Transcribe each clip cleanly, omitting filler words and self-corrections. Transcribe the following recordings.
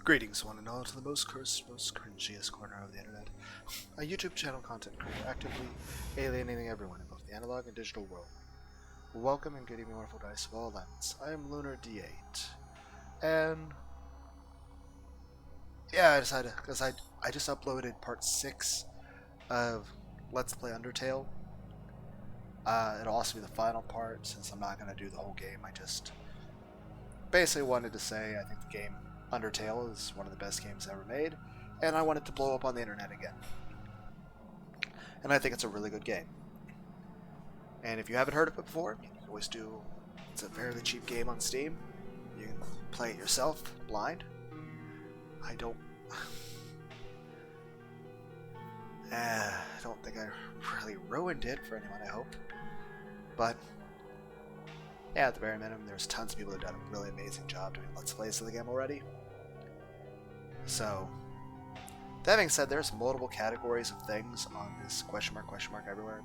Greetings, one and all, to the most cursed, most cringiest corner of the internet. A YouTube channel content creator actively alienating everyone in both the analog and digital world. Welcome and good evening, wonderful dice of all lands. I am Lunar D8. And yeah, I decided, because I just uploaded part 6 of Let's Play Undertale. It'll also be the final part, since I'm not going to do the whole game. I just basically wanted to say I think the game Undertale is one of the best games ever made, and I want it to blow up on the internet again. And I think it's a really good game. And if you haven't heard of it before, you can always do. It's a fairly cheap game on Steam. You can play it yourself, blind. I don't think I really ruined it for anyone, I hope. But yeah, at the very minimum, there's tons of people that have done a really amazing job doing Let's Plays of the game already. So, that being said, there's multiple categories of things on this question mark everywhere,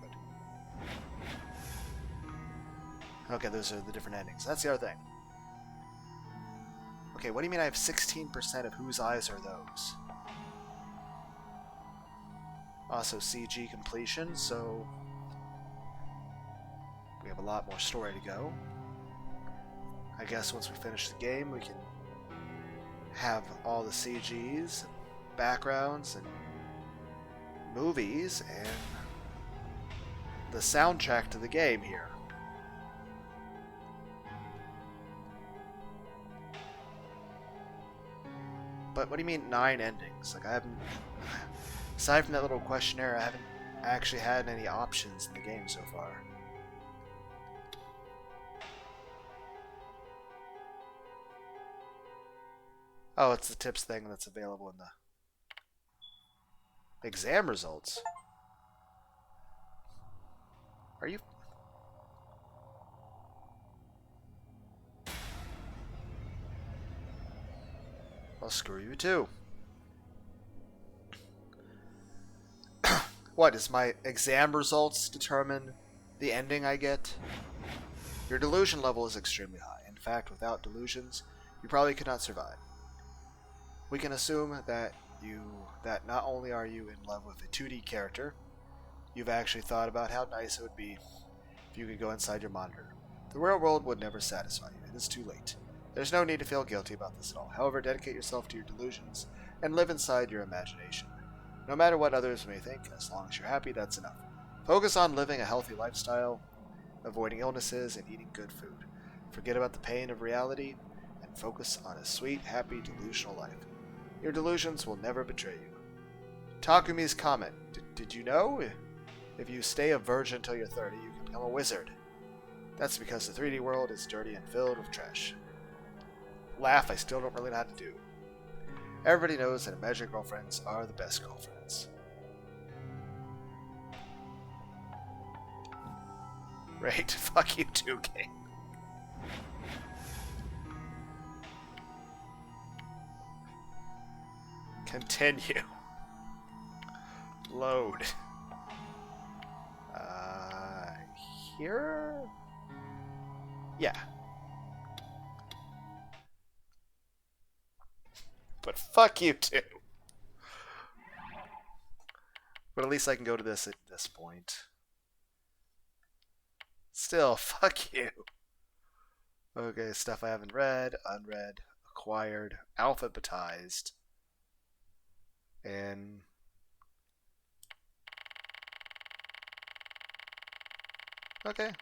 but okay, those are the different endings. That's the other thing. Okay, what do you mean I have 16% of whose eyes are those? Also CG completion, so we have a lot more story to go. I guess once we finish the game, we can have all the CGs, backgrounds, and movies, and the soundtrack to the game here. But what do you mean 9 endings? Like, I haven't, aside from that little questionnaire, I haven't actually had any options in the game so far. Oh, it's the tips thing that's available in the exam results. Are you... Well, screw you too. What, does my exam results determine the ending I get? Your delusion level is extremely high. In fact, without delusions, you probably could not survive. We can assume that not only are you in love with a 2D character, you've actually thought about how nice it would be if you could go inside your monitor. The real world would never satisfy you. It is too late. There's no need to feel guilty about this at all. However, dedicate yourself to your delusions and live inside your imagination. No matter what others may think, as long as you're happy, that's enough. Focus on living a healthy lifestyle, avoiding illnesses, and eating good food. Forget about the pain of reality, and focus on a sweet, happy, delusional life. Your delusions will never betray you. Takumi's comment. Did you know? If you stay a virgin until you're 30, you can become a wizard. That's because the 3D world is dirty and filled with trash. Laugh, I still don't really know how to do. Everybody knows that imaginary girlfriends are the best girlfriends. Right, fuck you too, game. Continue. Load. Here? Yeah. But fuck you too. But at least I can go to this at this point. Still, fuck you. Okay, stuff I haven't read, unread, acquired, alphabetized. And okay,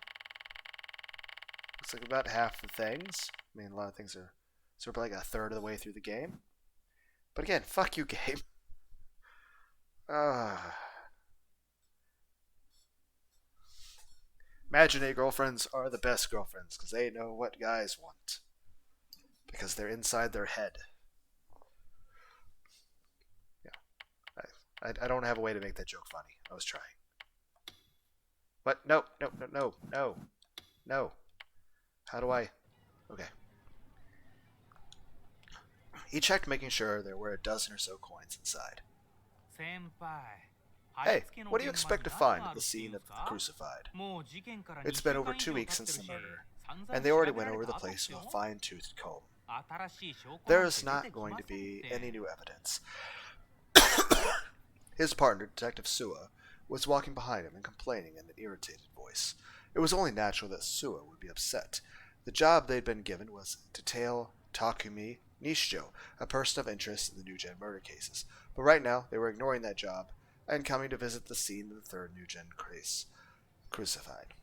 looks like about half the things. I mean, a lot of things are sort of like a third of the way through the game. But again, fuck you, game. Imaginary girlfriends are the best girlfriends because they know what guys want. Because they're inside their head. I don't have a way to make that joke funny. I was trying. But no. How do I... Okay. He checked, making sure there were a dozen or so coins inside. Hey, what do you expect to find at the scene of the crucified? It's been over 2 weeks since the murder, and they already went over the place with a fine-toothed comb. There is not going to be any new evidence. His partner, Detective Suwa, was walking behind him and complaining in an irritated voice. It was only natural that Suwa would be upset. The job they'd been given was to tail Takumi Nishijo, a person of interest in the New Gen murder cases. But right now, they were ignoring that job and coming to visit the scene of the third New Gen case, crucified.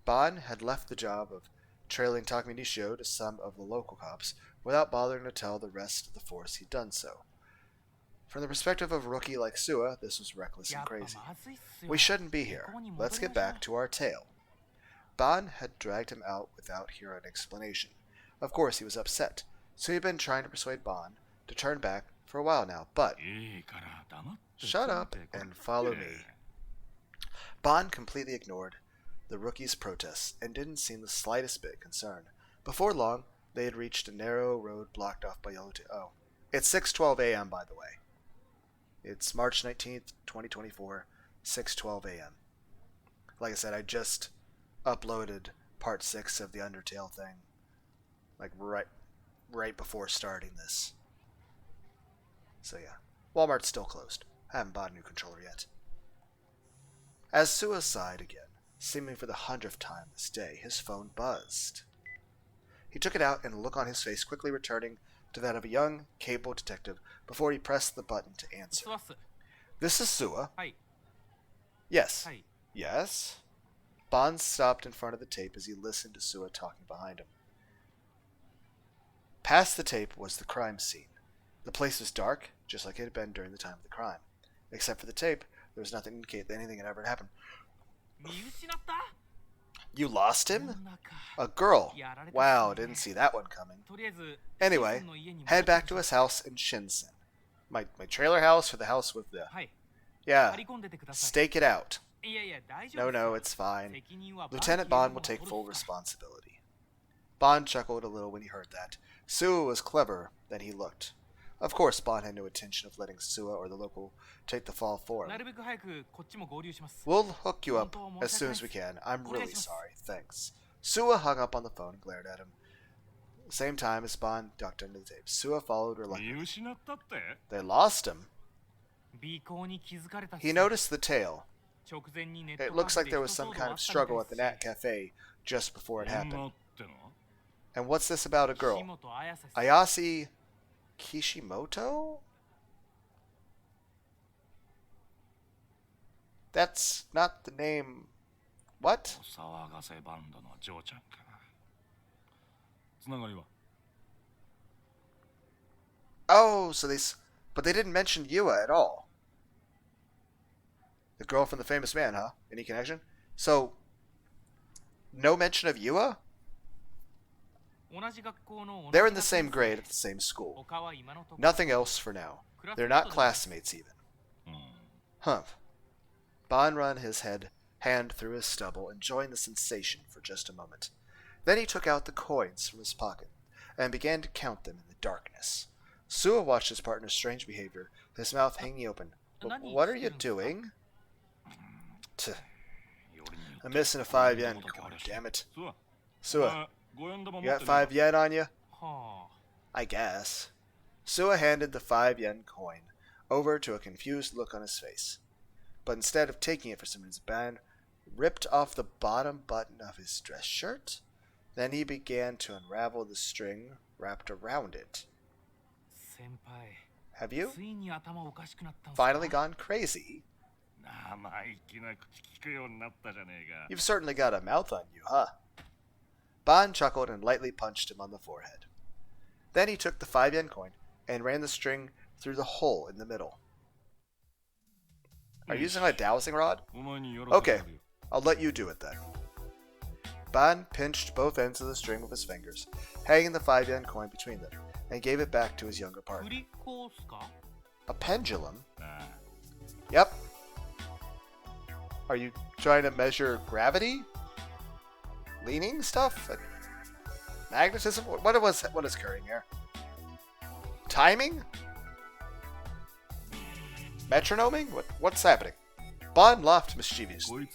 Bon had left the job of trailing Takumi Nishijo to some of the local cops without bothering to tell the rest of the force he'd done so. From the perspective of a rookie like Suwa, this was reckless and crazy. We shouldn't be here. Let's get back to our tale. Bon had dragged him out without hearing an explanation. Of course, he was upset, so he'd been trying to persuade Bon to turn back for a while now, but... Shut up and follow me. Bon completely ignored the rookie's protests and didn't seem the slightest bit concerned. Before long, they had reached a narrow road blocked off by yellow tape. Oh, it's 6:12 a.m. by the way. It's March 19th, 2024, 6:12 a.m. Like I said, I just uploaded part 6 of the Undertale thing, like right before starting this. So yeah, Walmart's still closed. I haven't bought a new controller yet. As Suwa sighed again, seemingly for the 100th time this day, his phone buzzed. He took it out, and a look on his face quickly returning to that of a young, capable detective before he pressed the button to answer. This is Suwa. Yes. Yes? Bon stopped in front of the tape as he listened to Suwa talking behind him. Past the tape was the crime scene. The place was dark, just like it had been during the time of the crime. Except for the tape, there was nothing to indicate that anything had ever happened. You lost him? A girl. Wow, didn't see that one coming. Anyway, head back to his house in Shinsen. My trailer house or the house with the... Yeah, stake it out. No, it's fine. Lieutenant Bond will take full responsibility. Bond chuckled a little when he heard that. Suwa was cleverer than he looked. Of course, Bond had no intention of letting Suwa or the local take the fall for him. We'll hook you up as soon as we can. I'm really sorry. Thanks. Suwa hung up on the phone and glared at him. Same time as Bond ducked under the tape. Suwa followed reluctantly. They lost him. He noticed the tail. It looks like there was some kind of struggle at the Nat Cafe just before it happened. And what's this about a girl? Ayase Kishimoto? That's not the name. What? Oh, but they didn't mention Yua at all. The girl from the famous man, huh? Any connection? So, no mention of Yua? They're in the same grade at the same school. Nothing else for now. They're not classmates even. Humph. Bon ran his hand through his stubble, enjoying the sensation for just a moment. Then he took out the coins from his pocket and began to count them in the darkness. Suwa watched his partner's strange behavior, his mouth hanging open. What are you doing? I'm missing a 5 yen coin, damn it. Suwa, you got 5 yen on you? I guess. Suwa handed the 5 yen coin over to a confused look on his face. But instead of taking it for some reason, Ban ripped off the bottom button of his dress shirt. Then he began to unravel the string wrapped around it. Have you finally gone crazy? You've certainly got a mouth on you, huh? Ban chuckled and lightly punched him on the forehead. Then he took the 5 yen coin and ran the string through the hole in the middle. Are you using a dowsing rod? Okay, I'll let you do it then. Ban pinched both ends of the string with his fingers, hanging the 5 yen coin between them, and gave it back to his younger partner. A pendulum? Yep. Are you trying to measure gravity? Leaning stuff? Magnetism? What is occurring here? Timing? Metronoming? What's happening? Bond laughed mischievously.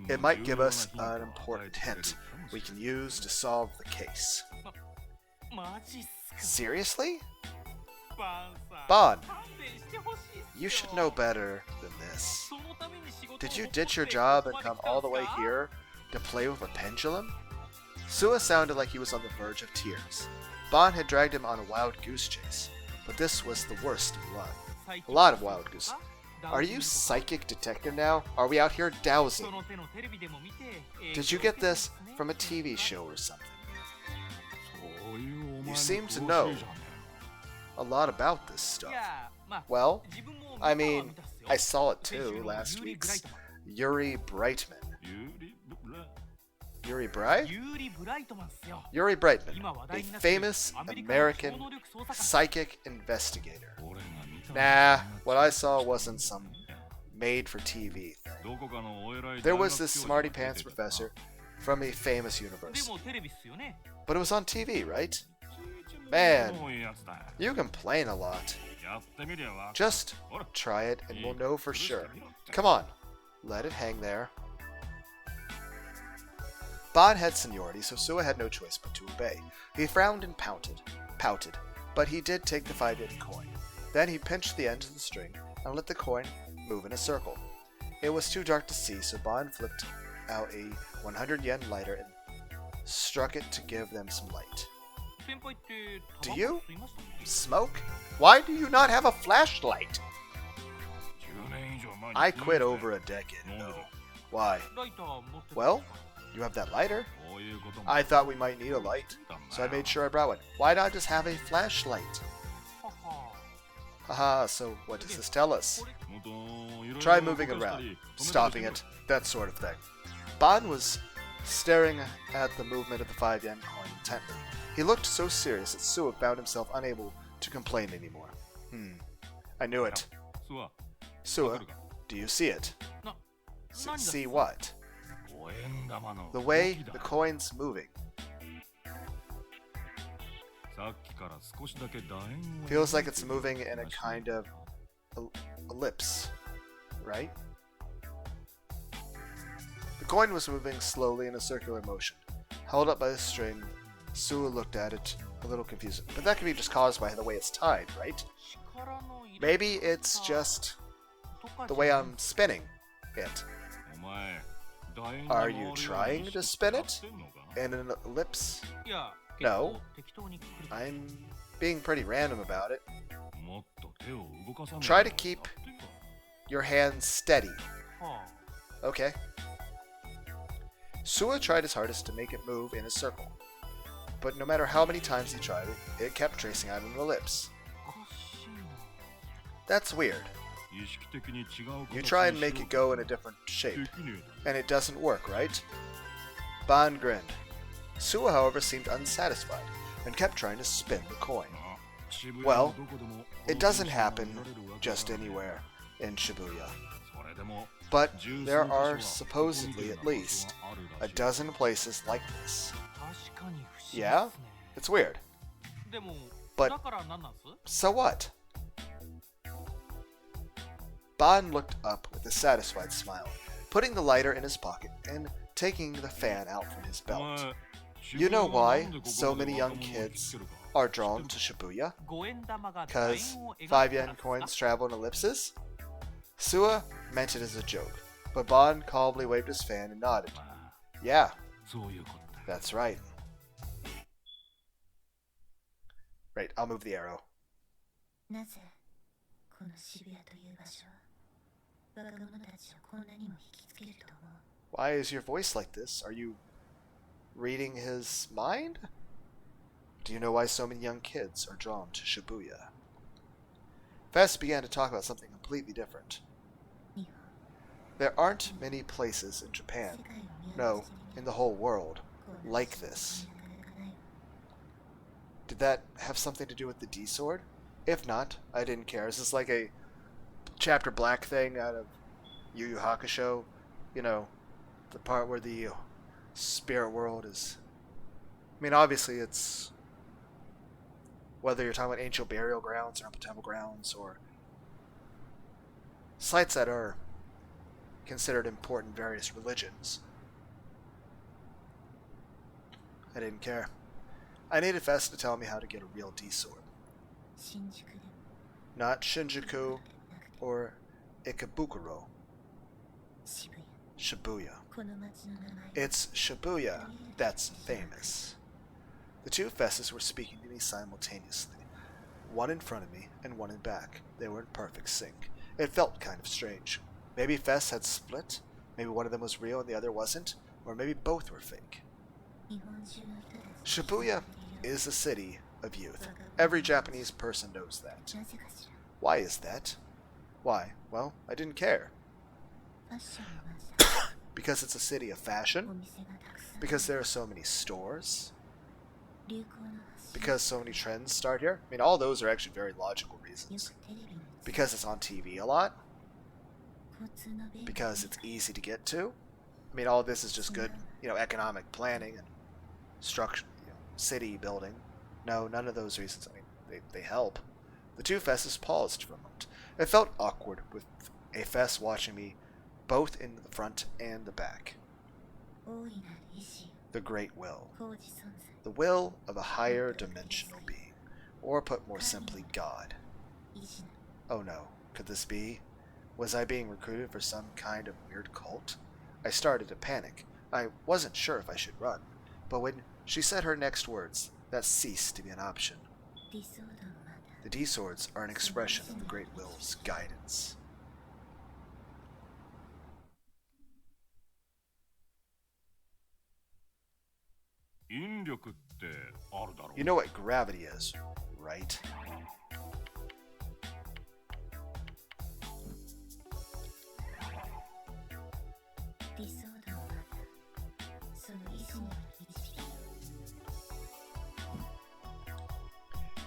It might give us an important hint we can use to solve the case. Seriously? Bon, you should know better than this. Did you ditch your job and come all the way here to play with a pendulum? Sua sounded like he was on the verge of tears. Bon had dragged him on a wild goose chase, but this was the worst of the lot. A lot of wild goose. Are you psychic detective now? Are we out here dowsing? Did you get this from a TV show or something? You seem to know a lot about this stuff. Well, I mean, I saw it too last week's Yuri Brightman. Yuri Brightman, a famous American psychic investigator. Nah, what I saw wasn't some made-for-TV thing. There was this smarty-pants professor from a famous university. But it was on TV, right? Man, you complain a lot. Just try it and we'll know for sure. Come on, let it hang there. Bon had seniority, so Sua had no choice but to obey. He frowned and pouted, but he did take the 5-yen coin. Then he pinched the end of the string and let the coin move in a circle. It was too dark to see, so Bon flipped out a 100-yen lighter and struck it to give them some light. Do you smoke? Why do you not have a flashlight? I quit over a decade ago. Why? Well, you have that lighter. I thought we might need a light, so I made sure I brought one. Why not just have a flashlight? Haha, so what does this tell us? Try moving around, stopping it, that sort of thing. Bon was staring at the movement of the 5-yen coin intently. He looked so serious that Sua found himself unable to complain anymore. I knew it. Sua, do you see it? See what? The way the coin's moving. Feels like it's moving in a kind of ellipse, right? The coin was moving slowly in a circular motion. Held up by the string, Sua looked at it, a little confused. But that could be just caused by the way it's tied, right? Maybe it's just the way I'm spinning it. Are you trying to spin it in an ellipse? No. I'm being pretty random about it. Try to keep your hands steady. Okay. Sua tried his hardest to make it move in a circle, but no matter how many times he tried it, it kept tracing out an ellipse. That's weird. You try and make it go in a different shape, and it doesn't work, right? Bon grinned. Sua, however, seemed unsatisfied, and kept trying to spin the coin. Well, it doesn't happen just anywhere in Shibuya. But there are supposedly at least a dozen places like this. Yeah? It's weird. But so what? Bon looked up with a satisfied smile, putting the lighter in his pocket and taking the fan out from his belt. You know why so many young kids are drawn to Shibuya? 'Cause 5-yen coins travel in ellipses? Sua meant it as a joke, but Bon calmly waved his fan and nodded. Yeah, that's right. Right, I'll move the arrow. Why is your voice like this? Are you reading his mind? Do you know why so many young kids are drawn to Shibuya? Fest began to talk about something completely different. There aren't many places in Japan, no, in the whole world, like this. Did that have something to do with the D-sword? If not, I didn't care. Is this like a Chapter Black thing out of Yu Yu Hakusho? You know, the part where the spirit world is... I mean, obviously it's... whether you're talking about ancient burial grounds or temple grounds or sites that are considered important in various religions. I didn't care. I needed Fess to tell me how to get a real D sword. Not Shinjuku or Ikebukuro. Shibuya. It's Shibuya that's famous. The two Fesses were speaking to me simultaneously. One in front of me and one in back. They were in perfect sync. It felt kind of strange. Maybe Fess had split. Maybe one of them was real and the other wasn't. Or maybe both were fake. Shibuya is a city of youth. Every Japanese person knows that. Why is that? Why? Well, I didn't care. Because it's a city of fashion? Because there are so many stores? Because so many trends start here? I mean, all those are actually very logical reasons. Because it's on TV a lot? Because it's easy to get to? I mean, all this is just good, economic planning and structure, city building. No, none of those reasons. I mean, they help. The two Fesses paused for a moment. It felt awkward with a Fess watching me both in the front and the back. The great will. The will of a higher dimensional being. Or put more simply, God. Oh no, could this be? Was I being recruited for some kind of weird cult? I started to panic. I wasn't sure if I should run. But when she said her next words, that ceased to be an option. The D-swords are an expression of the Great Will's guidance. You know what gravity is, right?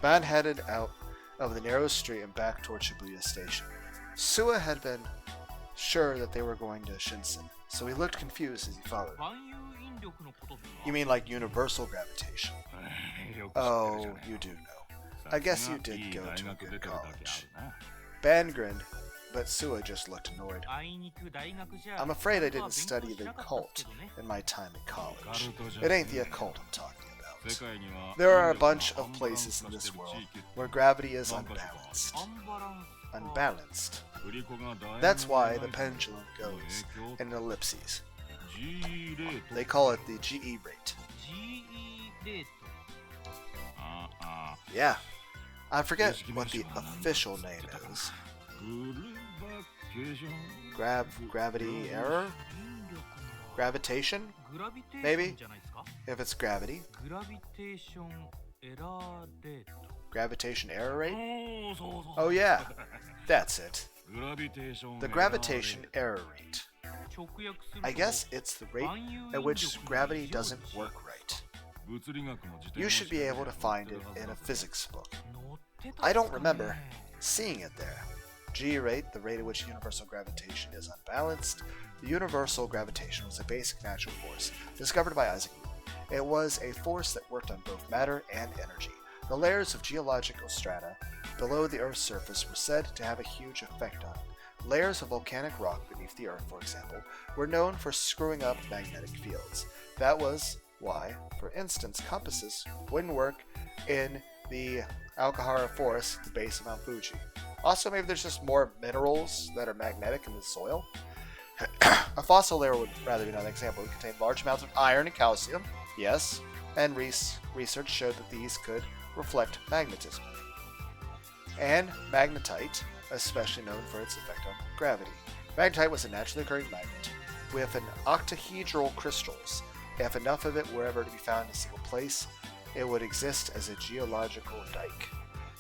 Ban headed out of the narrow street and back toward Shibuya Station. Suwa had been sure that they were going to Shinsen, so he looked confused as he followed. You mean like universal gravitation? Oh, you do know. I guess you did go to a good college. Ban grinned, but Suwa just looked annoyed. I'm afraid I didn't study the occult in my time at college. It ain't the occult I'm talking about. There are a bunch of places in this world where gravity is unbalanced. That's why the pendulum goes in ellipses. They call it the GE rate. Yeah. I forget what the official name is. Gravity error? Gravitation? Maybe? If it's gravity. Gravitation error rate? Oh yeah, that's it. The gravitation error rate. I guess it's the rate at which gravity doesn't work right. You should be able to find it in a physics book. I don't remember seeing it there. G rate, the rate at which universal gravitation is unbalanced. The universal gravitation was a basic natural force discovered by Isaac Newton. It was a force that worked on both matter and energy. The layers of geological strata below the Earth's surface were said to have a huge effect on it. Layers of volcanic rock beneath the Earth, for example, were known for screwing up magnetic fields. That was why, for instance, compasses wouldn't work in the Alkahara Forest at the base of Mount Fuji. Also, maybe there's just more minerals that are magnetic in the soil. A fossil layer would rather be another example. It would contain large amounts of iron and calcium, yes, and research showed that these could reflect magnetism. And magnetite, especially known for its effect on gravity. Magnetite was a naturally occurring magnet with an octahedral crystals. If enough of it were ever to be found in a single place, it would exist as a geological dike.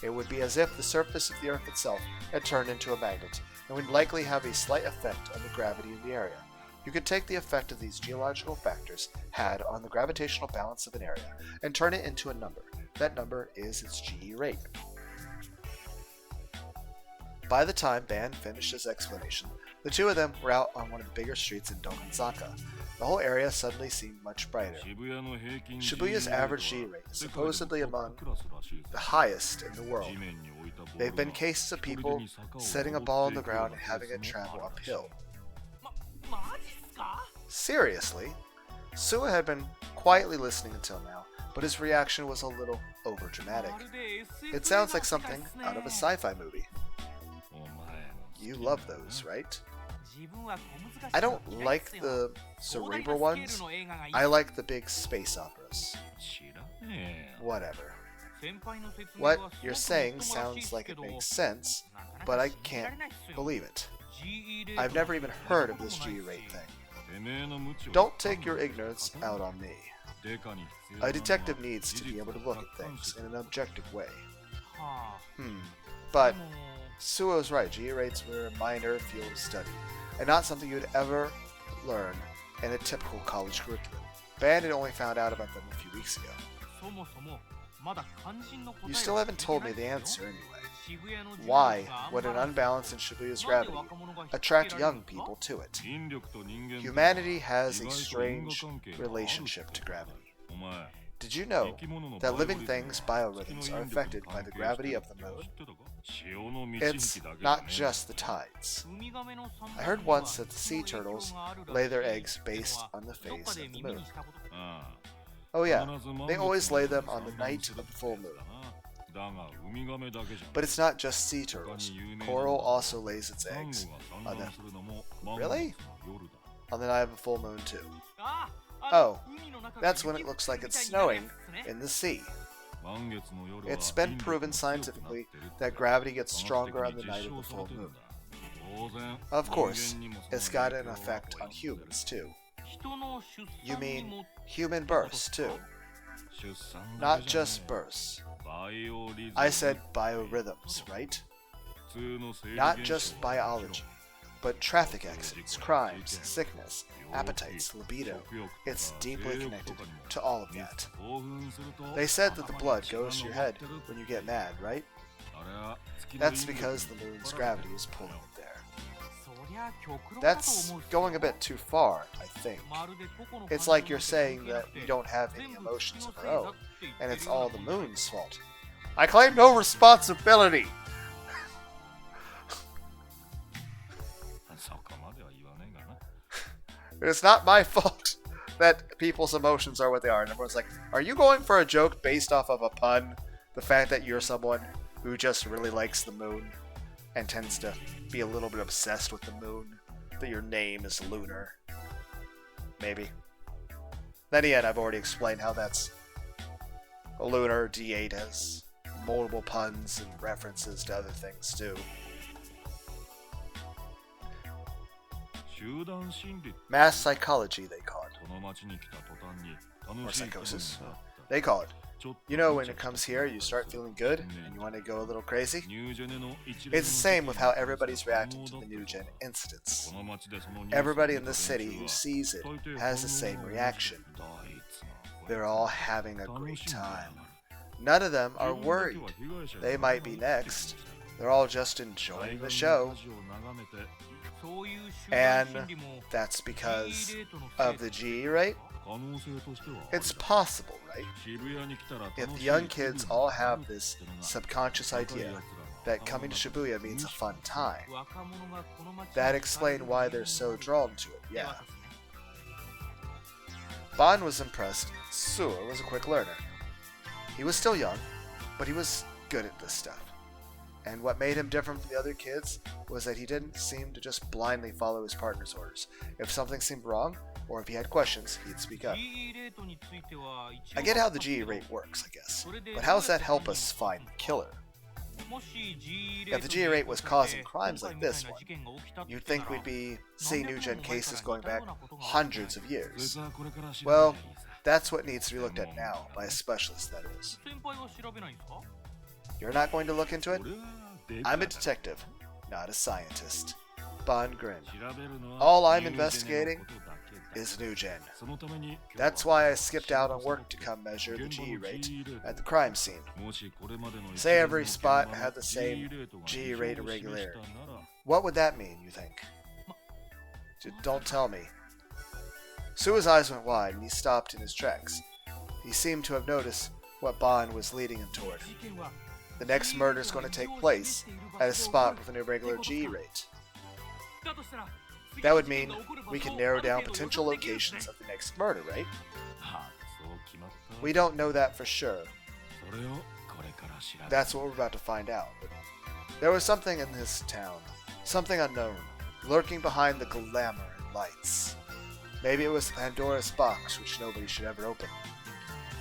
It would be as if the surface of the Earth itself had turned into a magnet, and would likely have a slight effect on the gravity in the area. You could take the effect of these geological factors had on the gravitational balance of an area and turn it into a number. That number is its GE rate. By the time Ban finished his explanation, the two of them were out on one of the bigger streets in Dogonzaka. The whole area suddenly seemed much brighter. Shibuya's average G rate is supposedly among the highest in the world. There have been cases of people setting a ball on the ground and having it travel uphill. Seriously? Suwa had been quietly listening until now, but his reaction was a little overdramatic. It sounds like something out of a sci-fi movie. You love those, right? I don't like the cerebral ones. I like the big space operas. Whatever. What you're saying sounds like it makes sense, but I can't believe it. I've never even heard of this G-rate thing. Don't take your ignorance out on me. A detective needs to be able to look at things in an objective way. But Suo's right, G-rates were a minor field of study, and not something you'd ever learn in a typical college curriculum. Bandit only found out about them a few weeks ago. You still haven't told me the answer anyway. Why would an unbalance in Shibuya's gravity attract young people to it? Humanity has a strange relationship to gravity. Did you know that living things' biorhythms are affected by the gravity of the moon? It's not just the tides. I heard once that the sea turtles lay their eggs based on the phase of the moon. Oh yeah, they always lay them on the night of the full moon. But it's not just sea turtles. Coral also lays its eggs on the... Really? On the night of a full moon too. Oh, that's when it looks like it's snowing in the sea. It's been proven scientifically that gravity gets stronger on the night of the full moon. Of course, it's got an effect on humans too. You mean human births too? Not just births. I said biorhythms, right? Not just biology, but traffic accidents, crimes, sickness, appetites, libido. It's deeply connected to all of that. They said that the blood goes to your head when you get mad, right? That's because the moon's gravity is pulling it there. That's going a bit too far, I think. It's like you're saying that we don't have any emotions of our own, and it's all the moon's fault. I claim no responsibility! It's not my fault that people's emotions are what they are. And everyone's like, are you going for a joke based off of a pun? The fact that you're someone who just really likes the moon and tends to be a little bit obsessed with the moon? That your name is Lunar? Maybe. Then yet, I've already explained how that's a Lunar D8 has multiple puns and references to other things too. Mass psychology, they call it. Or psychosis. They call it. You know, when it comes here, you start feeling good, and you want to go a little crazy? It's the same with how everybody's reacting to the new gen incidents. Everybody in this city who sees it has the same reaction. They're all having a great time. None of them are worried. They might be next. They're all just enjoying the show. And that's because of the G rate? It's possible, right? If the young kids all have this subconscious idea that coming to Shibuya means a fun time, that explains why they're so drawn to it, yeah. Ban was impressed. Suo was a quick learner. He was still young, but he was good at this stuff. And what made him different from the other kids was that he didn't seem to just blindly follow his partner's orders. If something seemed wrong, or if he had questions, he'd speak up. I get how the G rate works, I guess, but how does that help us find the killer? If the G rate was causing crimes like this one, you'd think we'd be seeing new gen cases going back hundreds of years. Well, that's what needs to be looked at now, by a specialist, that is. You're not going to look into it? I'm a detective, not a scientist. Ban grinned. All I'm investigating is new gen. That's why I skipped out on work to come measure the G rate at the crime scene. Say every spot had the same G rate irregularity. What would that mean, you think? Don't tell me. Suo's eyes went wide and he stopped in his tracks. He seemed to have noticed what Ban was leading him toward. The next murder is going to take place at a spot with an irregular G rate. That would mean we can narrow down potential locations of the next murder, right? We don't know that for sure. That's what we're about to find out. But there was something in this town, something unknown, lurking behind the glamour and lights. Maybe it was the Pandora's box, which nobody should ever open.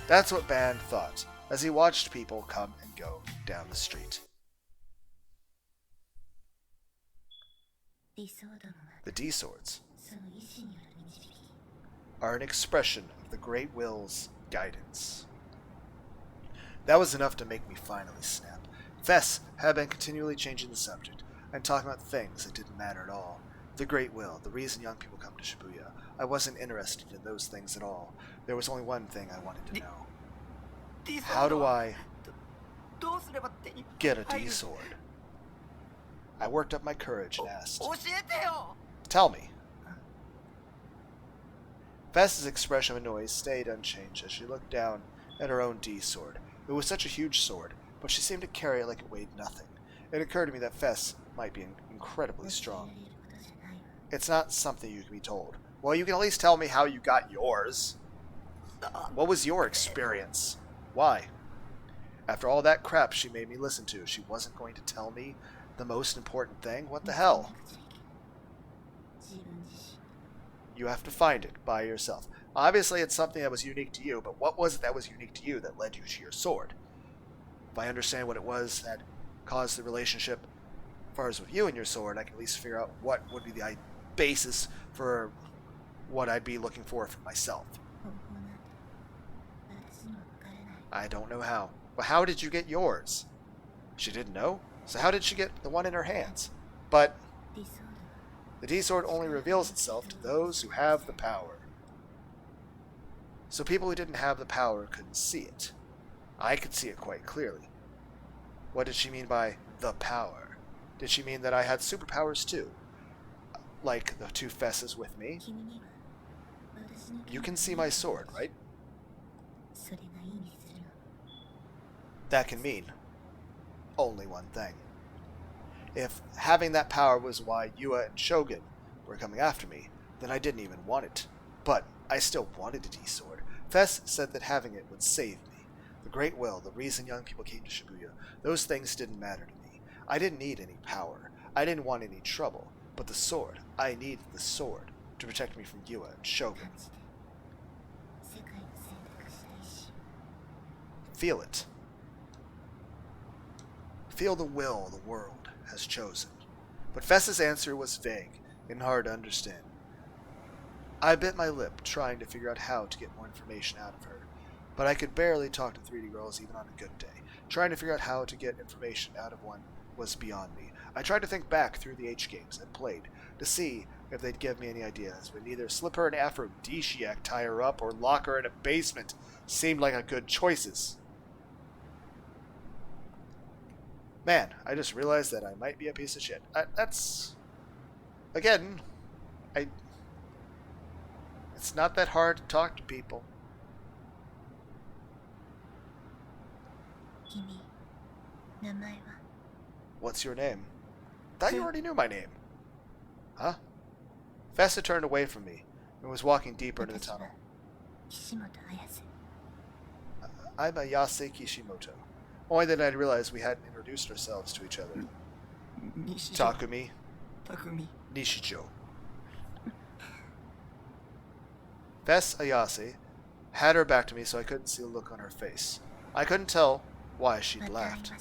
That's what Ban thought, as he watched people come and go down the street. The D-swords are an expression of the Great Will's guidance. That was enough to make me finally snap. Fess had been continually changing the subject and talking about things that didn't matter at all. The Great Will, the reason young people come to Shibuya. I wasn't interested in those things at all. There was only one thing I wanted to know. How do I get a D-sword? I worked up my courage and asked, "Tell me." Fess's expression of annoyance stayed unchanged as she looked down at her own D-sword. It was such a huge sword, but she seemed to carry it like it weighed nothing. It occurred to me that Fess might be incredibly strong. It's not something you can be told. Well, you can at least tell me how you got yours. What was your experience? Why? After all that crap she made me listen to, she wasn't going to tell me the most important thing? What the hell? You have to find it by yourself. Obviously, it's something that was unique to you, but what was it that was unique to you that led you to your sword? If I understand what it was that caused the relationship as far as with you and your sword, I can at least figure out what would be the basis for what I'd be looking for myself. I don't know how. But how did you get yours? She didn't know? So how did she get the one in her hands? But the D-sword only reveals itself to those who have the power. So people who didn't have the power couldn't see it. I could see it quite clearly. What did she mean by the power? Did she mean that I had superpowers too? Like the two Fesses with me? You can see my sword, right? That can mean only one thing. If having that power was why Yua and Shogun were coming after me, then I didn't even want it. But I still wanted a D-sword. Fess said that having it would save me. The Great Will, the reason young people came to Shibuya, those things didn't matter to me. I didn't need any power. I didn't want any trouble. But the sword, I needed the sword to protect me from Yua and Shogun. Feel it. Feel the will the world has chosen. But Fess's answer was vague and hard to understand. I bit my lip, trying to figure out how to get more information out of her. But I could barely talk to 3D girls even on a good day. Trying to figure out how to get information out of one was beyond me. I tried to think back through the H games I'd played to see if they'd give me any ideas, but neither slip her an aphrodisiac, tie her up, or lock her in a basement seemed like a good choices. Man, I just realized that I might be a piece of shit. Again, it's not that hard to talk to people. What's your name? Thought you already knew my name. Huh? Fessa turned away from me and was walking deeper into the tunnel. I'm Ayase Kishimoto. Only then I'd realized we hadn't introduced ourselves to each other. Takumi. Nishijo. Fess Ayase had her back to me so I couldn't see the look on her face. I couldn't tell why she'd laughed.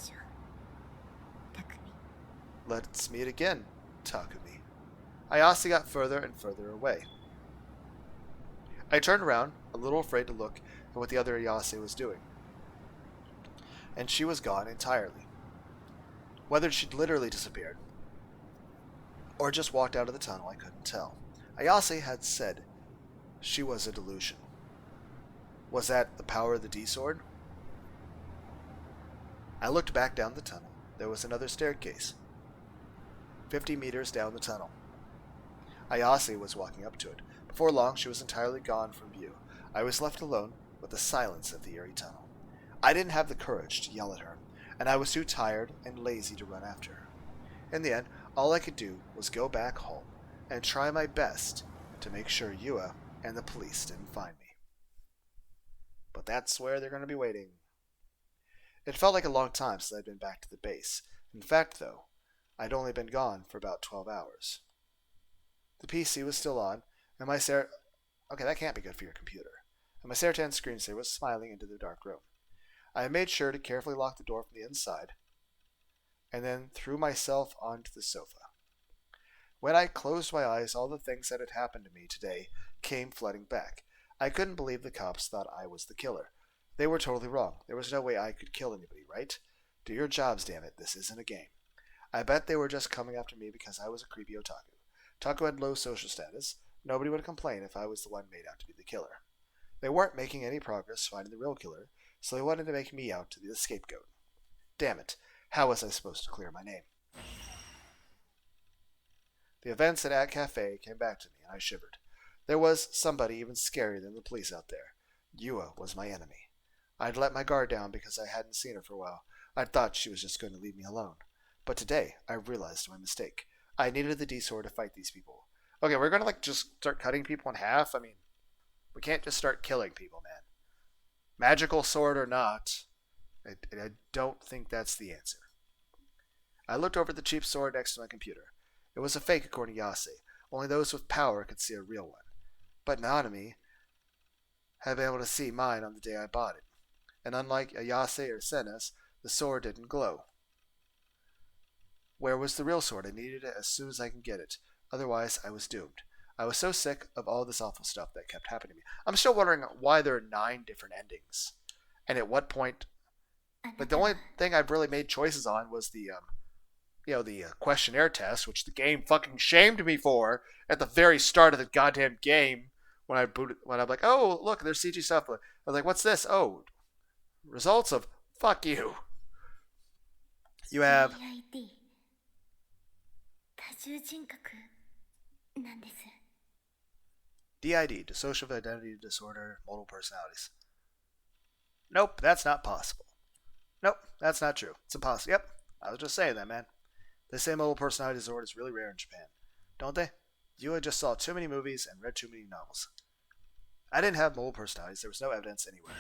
Let's meet again, Takumi. Ayase got further and further away. I turned around, a little afraid to look at what the other Ayase was doing. And she was gone entirely. Whether she'd literally disappeared, or just walked out of the tunnel, I couldn't tell. Ayase had said she was a delusion. Was that the power of the D-sword? I looked back down the tunnel. There was another staircase. 50 meters down the tunnel. Ayase was walking up to it. Before long, she was entirely gone from view. I was left alone with the silence of the eerie tunnel. I didn't have the courage to yell at her, and I was too tired and lazy to run after her. In the end, all I could do was go back home and try my best to make sure Yua and the police didn't find me. But that's where they're going to be waiting. It felt like a long time since I'd been back to the base. In fact, though, I'd only been gone for about 12 hours. The PC was still on, and my Okay, that can't be good for your computer. And my Saratan screensaver was smiling into the dark room. I made sure to carefully lock the door from the inside, and then threw myself onto the sofa. When I closed my eyes, all the things that had happened to me today came flooding back. I couldn't believe the cops thought I was the killer. They were totally wrong. There was no way I could kill anybody, right? Do your jobs, damn it. This isn't a game. I bet they were just coming after me because I was a creepy otaku. Otaku had low social status. Nobody would complain if I was the one made out to be the killer. They weren't making any progress finding the real killer, so they wanted to make me out to be the scapegoat. Damn it. How was I supposed to clear my name? The events at Cafe came back to me, and I shivered. There was somebody even scarier than the police out there. Yua was my enemy. I'd let my guard down because I hadn't seen her for a while. I'd thought she was just going to leave me alone. But today, I realized my mistake. I needed the D-sword to fight these people. Okay, we're going to just start cutting people in half? I mean, we can't just start killing people, man. Magical sword or not, I don't think that's the answer. I looked over at the cheap sword next to my computer. It was a fake according to Yase. Only those with power could see a real one. But Nanami had been able to see mine on the day I bought it. And unlike Ayase or Sena's, the sword didn't glow. Where was the real sword? I needed it as soon as I could get it. Otherwise, I was doomed. I was so sick of all this awful stuff that kept happening to me. I'm still wondering why there are 9 different endings. And at what point... But the only thing I've really made choices on was the questionnaire test, which the game fucking shamed me for at the very start of the goddamn game. When I'm like, oh, look, there's CG stuff. I was like, what's this? Oh, results of fuck you. You have DID, dissociative identity disorder, multiple personalities. Nope, that's not possible. Nope, that's not true. It's impossible. Yep, I was just saying that, man. They say multiple personality disorder is really rare in Japan, don't they? You just saw too many movies and read too many novels. I didn't have multiple personalities. There was no evidence anywhere.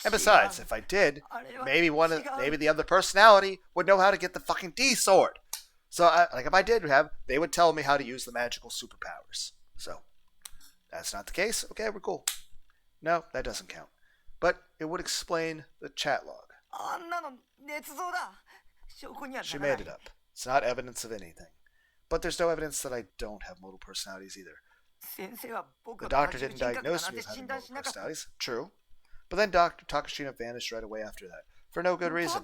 And besides, if I did, maybe the other personality would know how to get the fucking D sword. So, if I did have, they would tell me how to use the magical superpowers. So, that's not the case. Okay, we're cool. No, that doesn't count. But it would explain the chat log. She made it up. It's not evidence of anything. But there's no evidence that I don't have multiple personalities either. The doctor didn't diagnose me with having multiple personalities. True. But then Dr. Takashina vanished right away after that. For no good reason.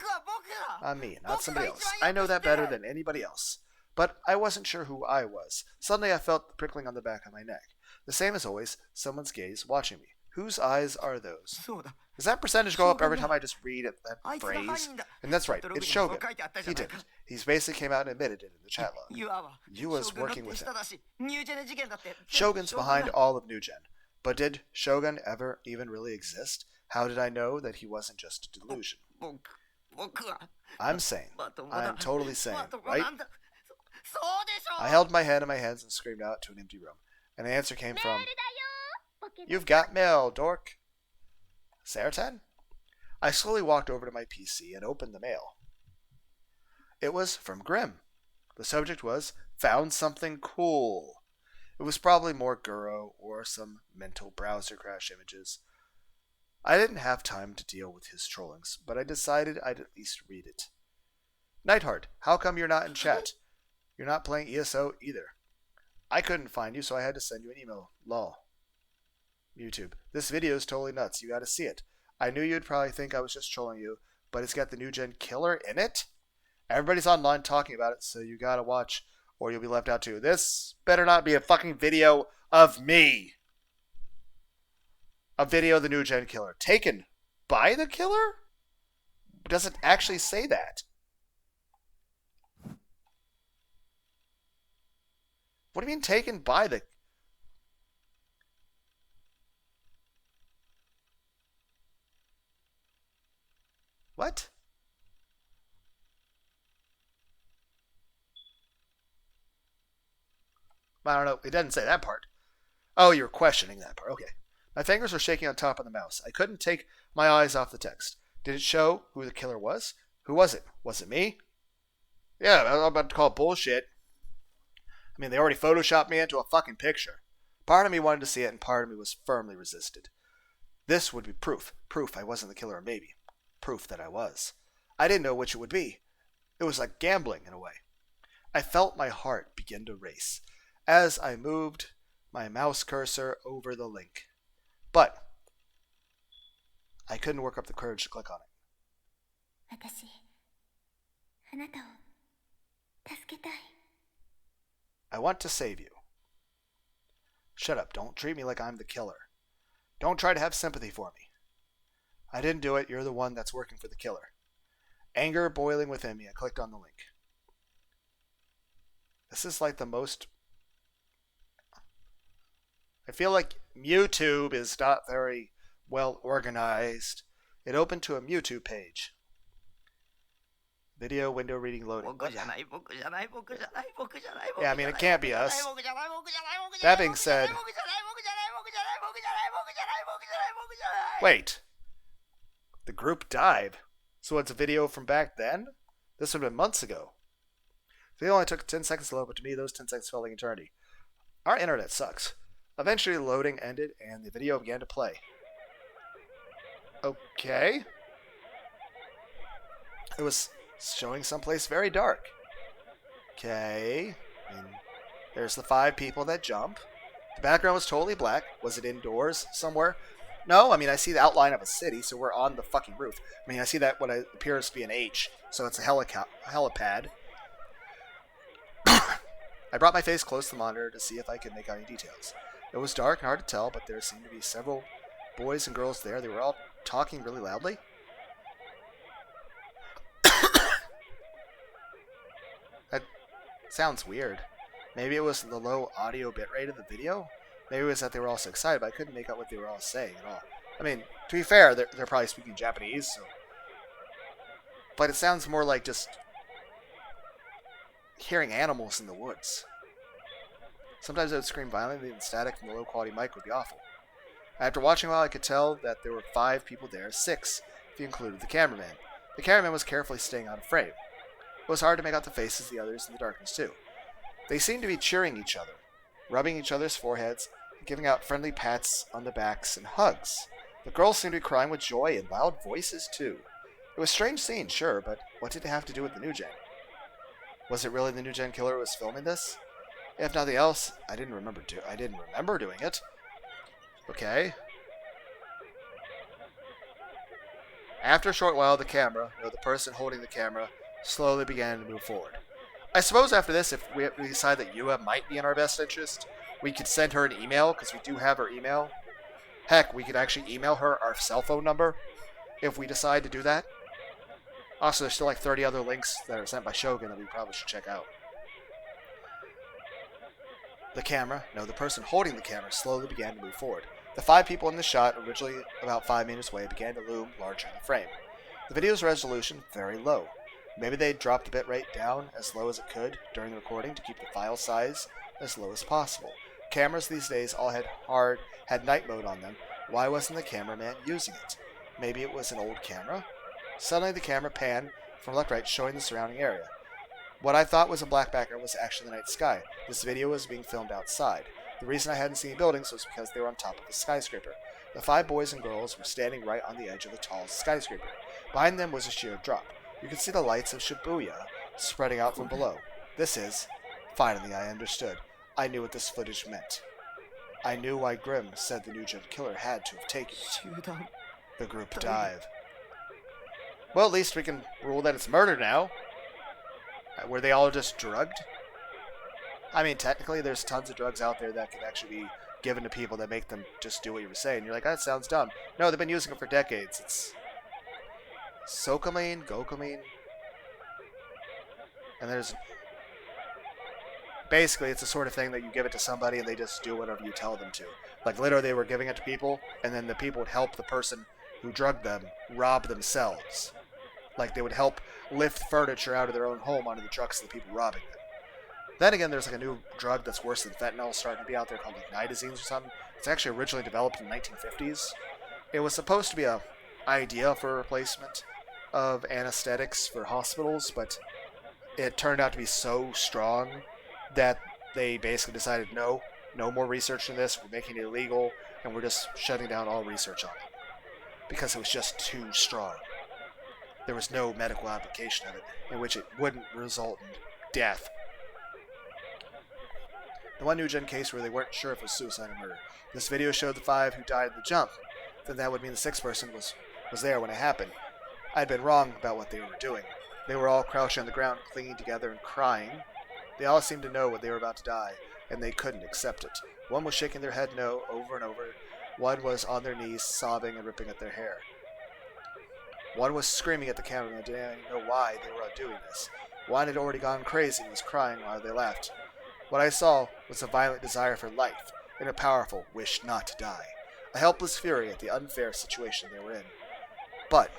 I'm me, not somebody else. I know that better than anybody else. But I wasn't sure who I was. Suddenly I felt the prickling on the back of my neck. The same as always, someone's gaze watching me. Whose eyes are those? Does that percentage go up every time I just read that phrase? And that's right, it's Shogun. He didn't. He basically came out and admitted it in the chat log. You was working with him. Shogun's behind all of New Gen. But did Shogun ever even really exist? How did I know that he wasn't just a delusion? I'm sane. I'm totally sane, right? I held my head in my hands and screamed out to an empty room. And the answer came from... You've got mail, dork. Saratan? I slowly walked over to my PC and opened the mail. It was from Grimm. The subject was, found something cool. It was probably more Guro or some mental browser crash images. I didn't have time to deal with his trollings, but I decided I'd at least read it. Nightheart, how come you're not in chat? You're not playing ESO either. I couldn't find you, so I had to send you an email. Lol. YouTube. This video is totally nuts. You gotta see it. I knew you'd probably think I was just trolling you, but it's got the new gen killer in it? Everybody's online talking about it, so you gotta watch, or you'll be left out too. This better not be a fucking video of me. A video of the new gen killer. Taken by the killer? Does it actually say that? What do you mean taken by the... What? I don't know. It doesn't say that part. Oh, you're questioning that part. Okay. My fingers were shaking on top of the mouse. I couldn't take my eyes off the text. Did it show who the killer was? Who was it? Was it me? Yeah, I'm about to call it bullshit. I mean, they already photoshopped me into a fucking picture. Part of me wanted to see it, and part of me was firmly resisted. This would be proof. Proof I wasn't the killer, maybe. Proof that I was. I didn't know which it would be. It was like gambling, in a way. I felt my heart begin to race as I moved my mouse cursor over the link. But I couldn't work up the courage to click on it. 私、あなたを助けたい。 I want to save you. Shut up. Don't treat me like I'm the killer. Don't try to have sympathy for me. I didn't do it. You're the one that's working for the killer. Anger boiling within me, I clicked on the link. This is like the most... I feel like YouTube is not very well organized. It opened to a Mewtwo page. Video window reading loading. Yeah, I mean, it can't be us. That being said... Wait. The group died. So it's a video from back then? This would have been months ago. The video only took 10 seconds to load, but to me those 10 seconds felt like eternity. Our internet sucks. Eventually the loading ended and the video began to play. Okay. It was showing someplace very dark. Okay. And there's the 5 people that jump. The background was totally black. Was it indoors somewhere? No, I mean, I see the outline of a city, so we're on the fucking roof. I mean, I see that what appears to be an H, so it's a helipad. I brought my face close to the monitor to see if I could make out any details. It was dark and hard to tell, but there seemed to be several boys and girls there. They were all talking really loudly. That sounds weird. Maybe it was the low audio bitrate of the video? Maybe it was that they were all so excited, but I couldn't make out what they were all saying at all. I mean, to be fair, they're probably speaking Japanese, so... But it sounds more like just... hearing animals in the woods. Sometimes I would scream violently and static from the low-quality mic would be awful. After watching a while, I could tell that there were 5 people there, 6, if you included the cameraman. The cameraman was carefully staying out of frame. It was hard to make out the faces of the others in the darkness, too. They seemed to be cheering each other, rubbing each other's foreheads, and giving out friendly pats on the backs and hugs. The girls seemed to be crying with joy in loud voices, too. It was a strange scene, sure, but what did it have to do with the new gen? Was it really the new gen killer who was filming this? If nothing else, I didn't remember doing it. Okay. After a short while, the person holding the camera, slowly began to move forward. I suppose after this, if we decide that Yua might be in our best interest, we could send her an email, because we do have her email. Heck, we could actually email her our cell phone number, if we decide to do that. Also, there's still like 30 other links that are sent by Shogun that we probably should check out. The person holding the camera slowly began to move forward. The 5 people in the shot, originally about 5 meters away, began to loom larger in the frame. The video's resolution, very low. Maybe they dropped the bitrate down as low as it could during the recording to keep the file size as low as possible. Cameras these days all had night mode on them. Why wasn't the cameraman using it? Maybe it was an old camera? Suddenly the camera panned from left to right, showing the surrounding area. What I thought was a black background was actually the night sky. This video was being filmed outside. The reason I hadn't seen buildings was because they were on top of the skyscraper. The 5 boys and girls were standing right on the edge of the tallest skyscraper. Behind them was a sheer drop. You could see the lights of Shibuya spreading out from below. Finally I understood. I knew what this footage meant. I knew why Grimm said the new gen killer had to have taken it. The group dive. Well, at least we can rule that it's murder now. Were they all just drugged? I mean, technically, there's tons of drugs out there that can actually be given to people that make them just do what you were saying. You're like, that sounds dumb. No, they've been using it for decades. It's Sokamine, Gokamine. And there's... Basically, it's the sort of thing that you give it to somebody and they just do whatever you tell them to. Like, literally, they were giving it to people, and then the people would help the person who drugged them rob themselves. Like, they would help lift furniture out of their own home onto the trucks of the people robbing them. Then again, there's like a new drug that's worse than fentanyl starting to be out there called like nitazines or something. It's actually originally developed in the 1950s. It was supposed to be a idea for a replacement of anesthetics for hospitals, but it turned out to be so strong that they basically decided no more research in this. We're making it illegal, and we're just shutting down all research on it because it was just too strong. There was no medical application of it in which it wouldn't result in death. The one new gen case where they weren't sure if it was suicide or murder. This video showed the 5 who died in the jump. Then that would mean the 6th person was there when it happened. I'd been wrong about what they were doing. They were all crouching on the ground, clinging together and crying. They all seemed to know what they were about to die, and they couldn't accept it. One was shaking their head no over and over. One was on their knees, sobbing and ripping at their hair. One was screaming at the camera and didn't know why they were doing this. One had already gone crazy and was crying while they left. What I saw was a violent desire for life and a powerful wish not to die. A helpless fury at the unfair situation they were in. But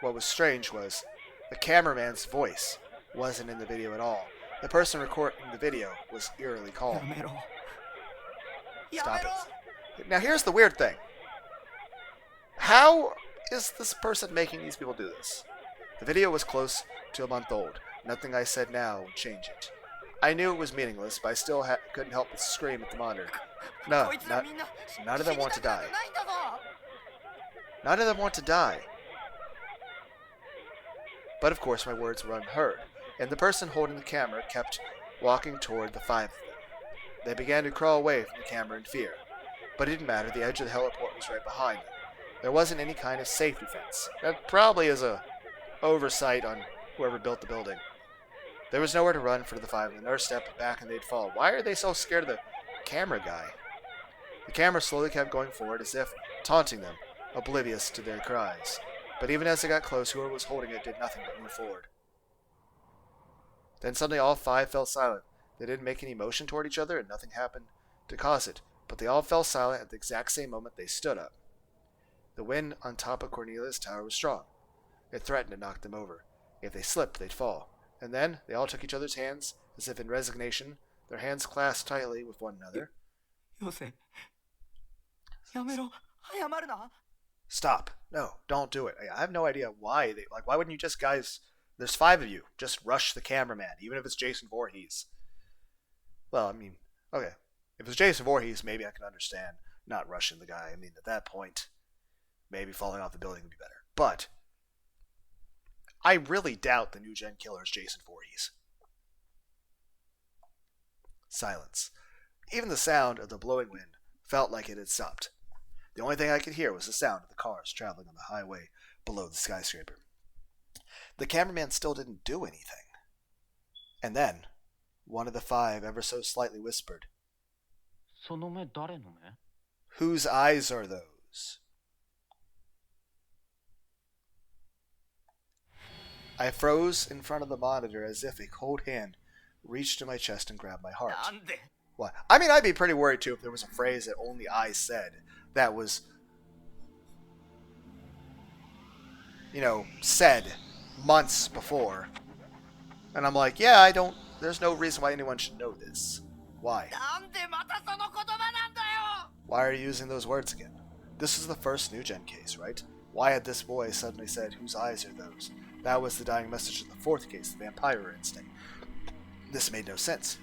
what was strange was the cameraman's voice wasn't in the video at all. The person recording the video was eerily calm. Stop it. Now here's the weird thing. How is this person making these people do this? The video was close to a month old. Nothing I said now would change it. I knew it was meaningless, but I still couldn't help but scream at the monitor. No, none of them want to die. None of them want to die. But of course my words were unheard, and the person holding the camera kept walking toward the 5 of them. They began to crawl away from the camera in fear. But it didn't matter, the edge of the heliport was right behind them. There wasn't any kind of safety fence. That probably is a oversight on whoever built the building. There was nowhere to run for the 5, and the nurse stepped back and they'd fall. Why are they so scared of the camera guy? The camera slowly kept going forward as if taunting them, oblivious to their cries. But even as they got close, whoever was holding it did nothing but move forward. Then suddenly all 5 fell silent. They didn't make any motion toward each other, and nothing happened to cause it. But they all fell silent at the exact same moment they stood up. The wind on top of Cornelia's tower was strong. It threatened to knock them over. If they slipped, they'd fall. And then they all took each other's hands, as if in resignation, their hands clasped tightly with one another. Stop. No, don't do it. I have no idea why they why wouldn't you just guys, there's 5 of you, just rush the cameraman, even if it's Jason Voorhees. Well, I mean, okay. If it's Jason Voorhees, maybe I can understand not rushing the guy. I mean, at that point, maybe falling off the building would be better. But I really doubt the new gen killer is Jason Voorhees. Silence. Even the sound of the blowing wind felt like it had stopped. The only thing I could hear was the sound of the cars traveling on the highway below the skyscraper. The cameraman still didn't do anything. And then, one of the 5 ever so slightly whispered, "Whose eyes are those?" I froze in front of the monitor as if a cold hand reached to my chest and grabbed my heart. What? I mean, I'd be pretty worried too if there was a phrase that only I said that was, said months before. And I'm like, yeah, there's no reason why anyone should know this. Why? Why are you using those words again? This is the first new gen case, right? Why had this boy suddenly said, "Whose eyes are those?" That was the dying message in the 4th case, the vampire instinct. This made no sense.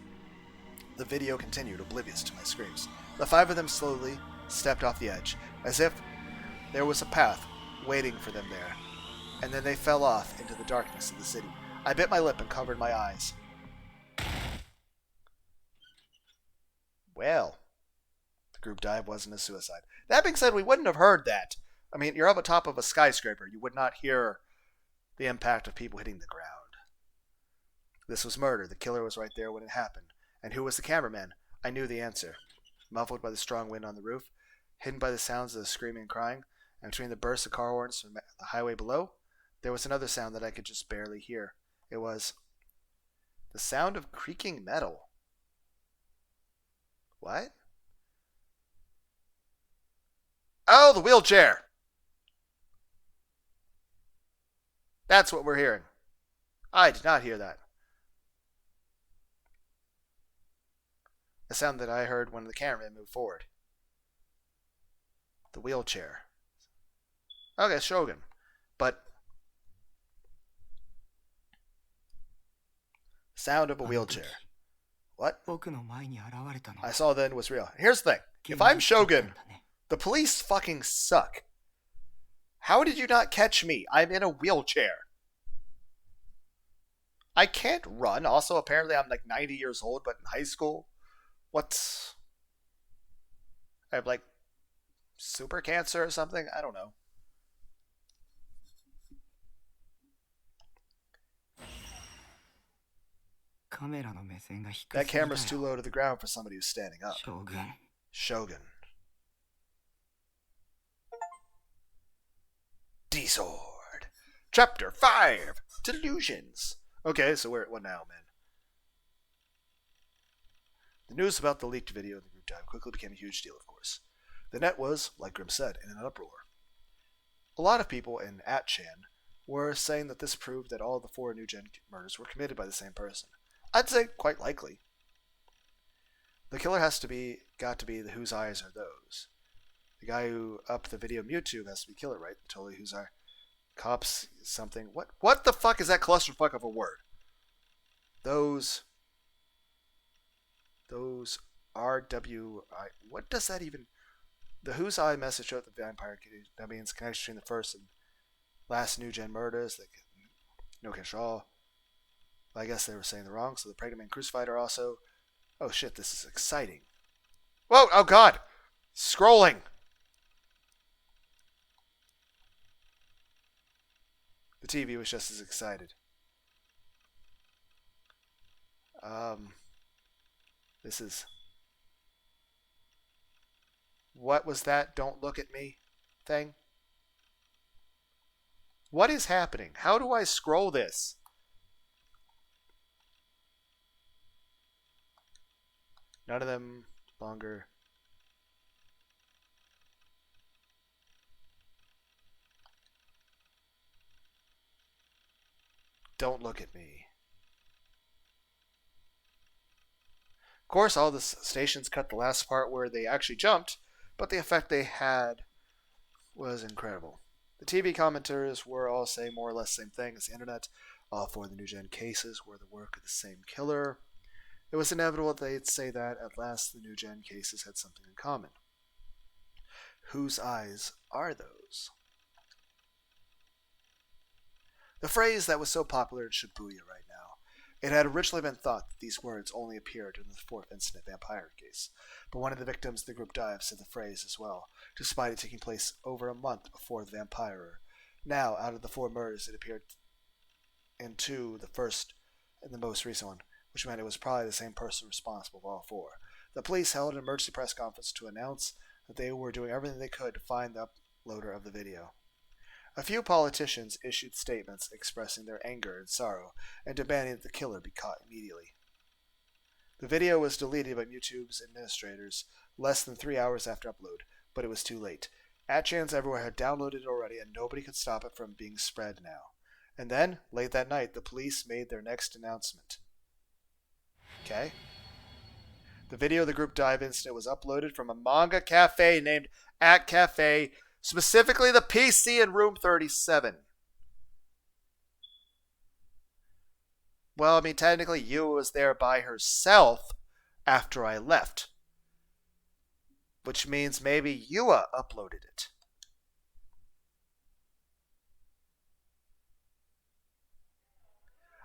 The video continued, oblivious to my screams. The 5 of them slowly stepped off the edge, as if there was a path waiting for them there, and then they fell off into the darkness of the city. I bit my lip and covered my eyes. Well, the group dive wasn't a suicide. That being said, we wouldn't have heard that. I mean, you're up on top of a skyscraper. You would not hear the impact of people hitting the ground. This was murder. The killer was right there when it happened. And who was the cameraman? I knew the answer. Muffled by the strong wind on the roof, hidden by the sounds of the screaming and crying, and between the bursts of car horns from the highway below, there was another sound that I could just barely hear. It was the sound of creaking metal. What? Oh, the wheelchair! That's what we're hearing. I did not hear that. A sound that I heard when the cameraman moved forward. The wheelchair. Okay, Shogun. But sound of a wheelchair. What? I saw then was real. Here's the thing. If I'm Shogun, the police fucking suck. How did you not catch me? I'm in a wheelchair. I can't run. Also, apparently I'm like 90 years old, but in high school. What's... I have like super cancer or something? I don't know. That camera's too low to the ground for somebody who's standing up. Shogun. D-Sword. Chapter 5. Delusions. Okay, so we're at what now, man? The news about the leaked video in the group dive quickly became a huge deal, of course. The net was, like Grim said, in an uproar. A lot of people in @Chan were saying that this proved that all the 4 New Gen murders were committed by the same person. I'd say quite likely. The killer got to be the whose eyes are those. The guy who upped the video Mewtwo has to be killer, right? Totally whose eye. Cops something. What the fuck is that clusterfuck of a word? Those RWI. What does that even... The whose eye message showed the vampire. That means connection between the first and last New Gen murders. No control. I guess they were saying the wrong. So the pregnant man crucified are also... Oh shit, this is exciting. Whoa, oh god! Scrolling! The TV was just as excited. This is... What was that don't look at me thing? What is happening? How do I scroll this? None of them longer. Don't look at me. Of course, all the stations cut the last part where they actually jumped, but the effect they had was incredible. The TV commenters were all saying more or less the same thing as the internet. All 4 of the New Gen cases were the work of the same killer. It was inevitable that they'd say that at last the New Gen cases had something in common. Whose eyes are those? The phrase that was so popular in Shibuya right now. It had originally been thought that these words only appeared in the 4th incident vampire case, but one of the victims of the group dive said the phrase as well, despite it taking place over a month before the vampire. Now, out of the 4 murders, it appeared in 2, the first and the most recent one, which meant it was probably the same person responsible for all 4. The police held an emergency press conference to announce that they were doing everything they could to find the uploader of the video. A few politicians issued statements expressing their anger and sorrow and demanding that the killer be caught immediately. The video was deleted by YouTube's administrators less than 3 hours after upload, but it was too late. @Chans everywhere had downloaded it already and nobody could stop it from being spread now. And then, late that night, the police made their next announcement. Okay. The video of the group dive incident was uploaded from a manga cafe named @Cafe, specifically the PC in room 37. Well, I mean, technically, Yua was there by herself after I left. Which means maybe Yua uploaded it.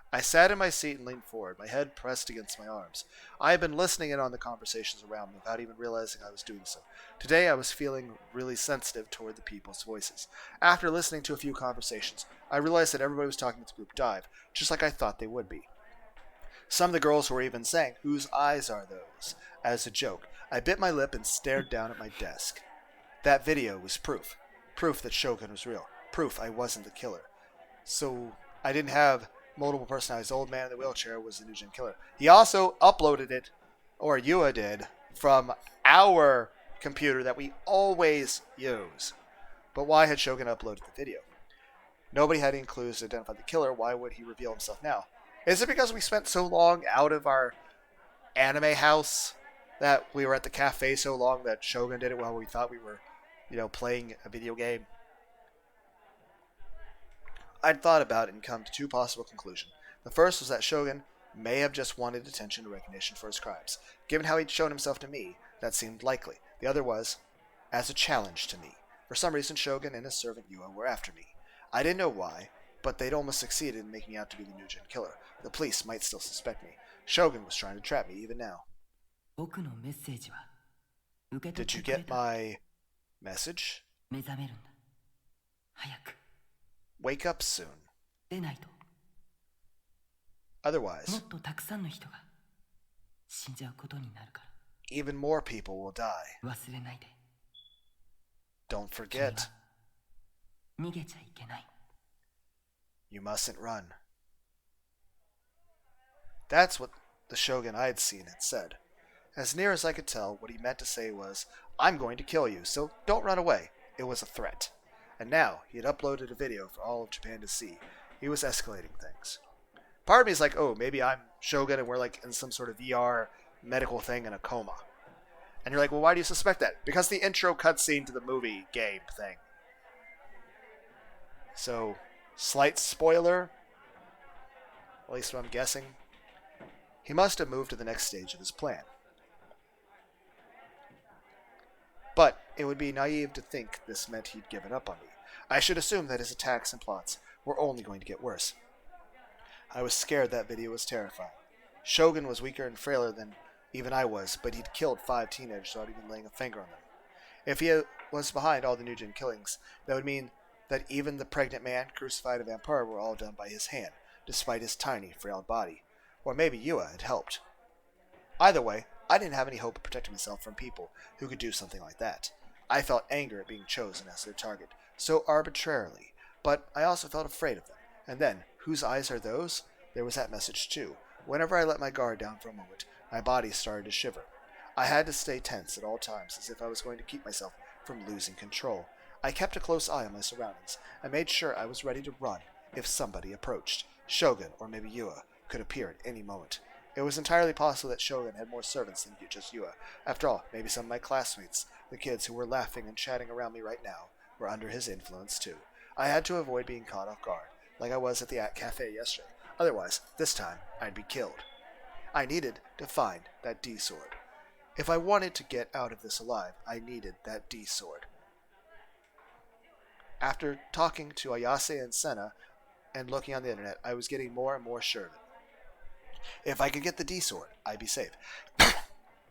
I sat in my seat and leaned forward, my head pressed against my arms. I had been listening in on the conversations around me without even realizing I was doing so. Today I was feeling really sensitive toward the people's voices. After listening to a few conversations, I realized that everybody was talking with the group dive, just like I thought they would be. Some of the girls were even saying, "Whose eyes are those?" as a joke. I bit my lip and stared down at my desk. That video was proof. Proof that Shogun was real. Proof I wasn't the killer. So I didn't have multiple personalities. The old man in the wheelchair was the New Gen killer. He also uploaded it, or Yua did, from our computer that we always use. But why had Shogun uploaded the video? Nobody had any clues to identify the killer. Why would he reveal himself now? Is it because we spent so long out of our anime house that we were at the cafe so long that Shogun did it while we thought we were, playing a video game. I'd thought about it and come to two possible conclusions. The first was that Shogun may have just wanted attention and recognition for his crimes. Given how he'd shown himself to me, that seemed likely. The other was as a challenge to me. For some reason, Shogun and his servant Yua were after me. I didn't know why, but they'd almost succeeded in making me out to be the new gen killer. The police might still suspect me. Shogun was trying to trap me even now. Did you get my message? Wake up soon. Otherwise, even more people will die. Don't forget, you mustn't run. That's what the Shogun I'd seen had said. As near as I could tell, what he meant to say was, I'm going to kill you, so don't run away. It was a threat. And now, he had uploaded a video for all of Japan to see. He was escalating things. Part of me is like, oh, maybe I'm Shogun and we're like in some sort of VR medical thing in a coma. And you're like, well, why do you suspect that? Because the intro cutscene to the movie game thing. So, slight spoiler, at least what I'm guessing. He must have moved to the next stage of his plan. But it would be naive to think this meant he'd given up on me. I should assume that his attacks and plots were only going to get worse. I was scared that video was terrifying. Shogun was weaker and frailer than even I was, but he'd killed 5 teenagers without even laying a finger on them. If he was behind all the new gen killings, that would mean that even the pregnant man, crucified, and vampire were all done by his hand, despite his tiny, frail body. Or maybe Yua had helped. Either way, I didn't have any hope of protecting myself from people who could do something like that. I felt anger at being chosen as their target, so arbitrarily, but I also felt afraid of them. And then, whose eyes are those? There was that message too. Whenever I let my guard down for a moment, my body started to shiver. I had to stay tense at all times, as if I was going to keep myself from losing control. I kept a close eye on my surroundings, and made sure I was ready to run if somebody approached. Shogun, or maybe Yua, could appear at any moment. It was entirely possible that Shogun had more servants than just Yua. After all, maybe some of my classmates, the kids who were laughing and chatting around me right now, were under his influence too. I had to avoid being caught off guard, like I was at the cafe yesterday. Otherwise, this time, I'd be killed. I needed to find that D-sword. If I wanted to get out of this alive, I needed that D-sword. After talking to Ayase and Senna and looking on the internet, I was getting more and more sure of it. If I could get the D-sword, I'd be safe.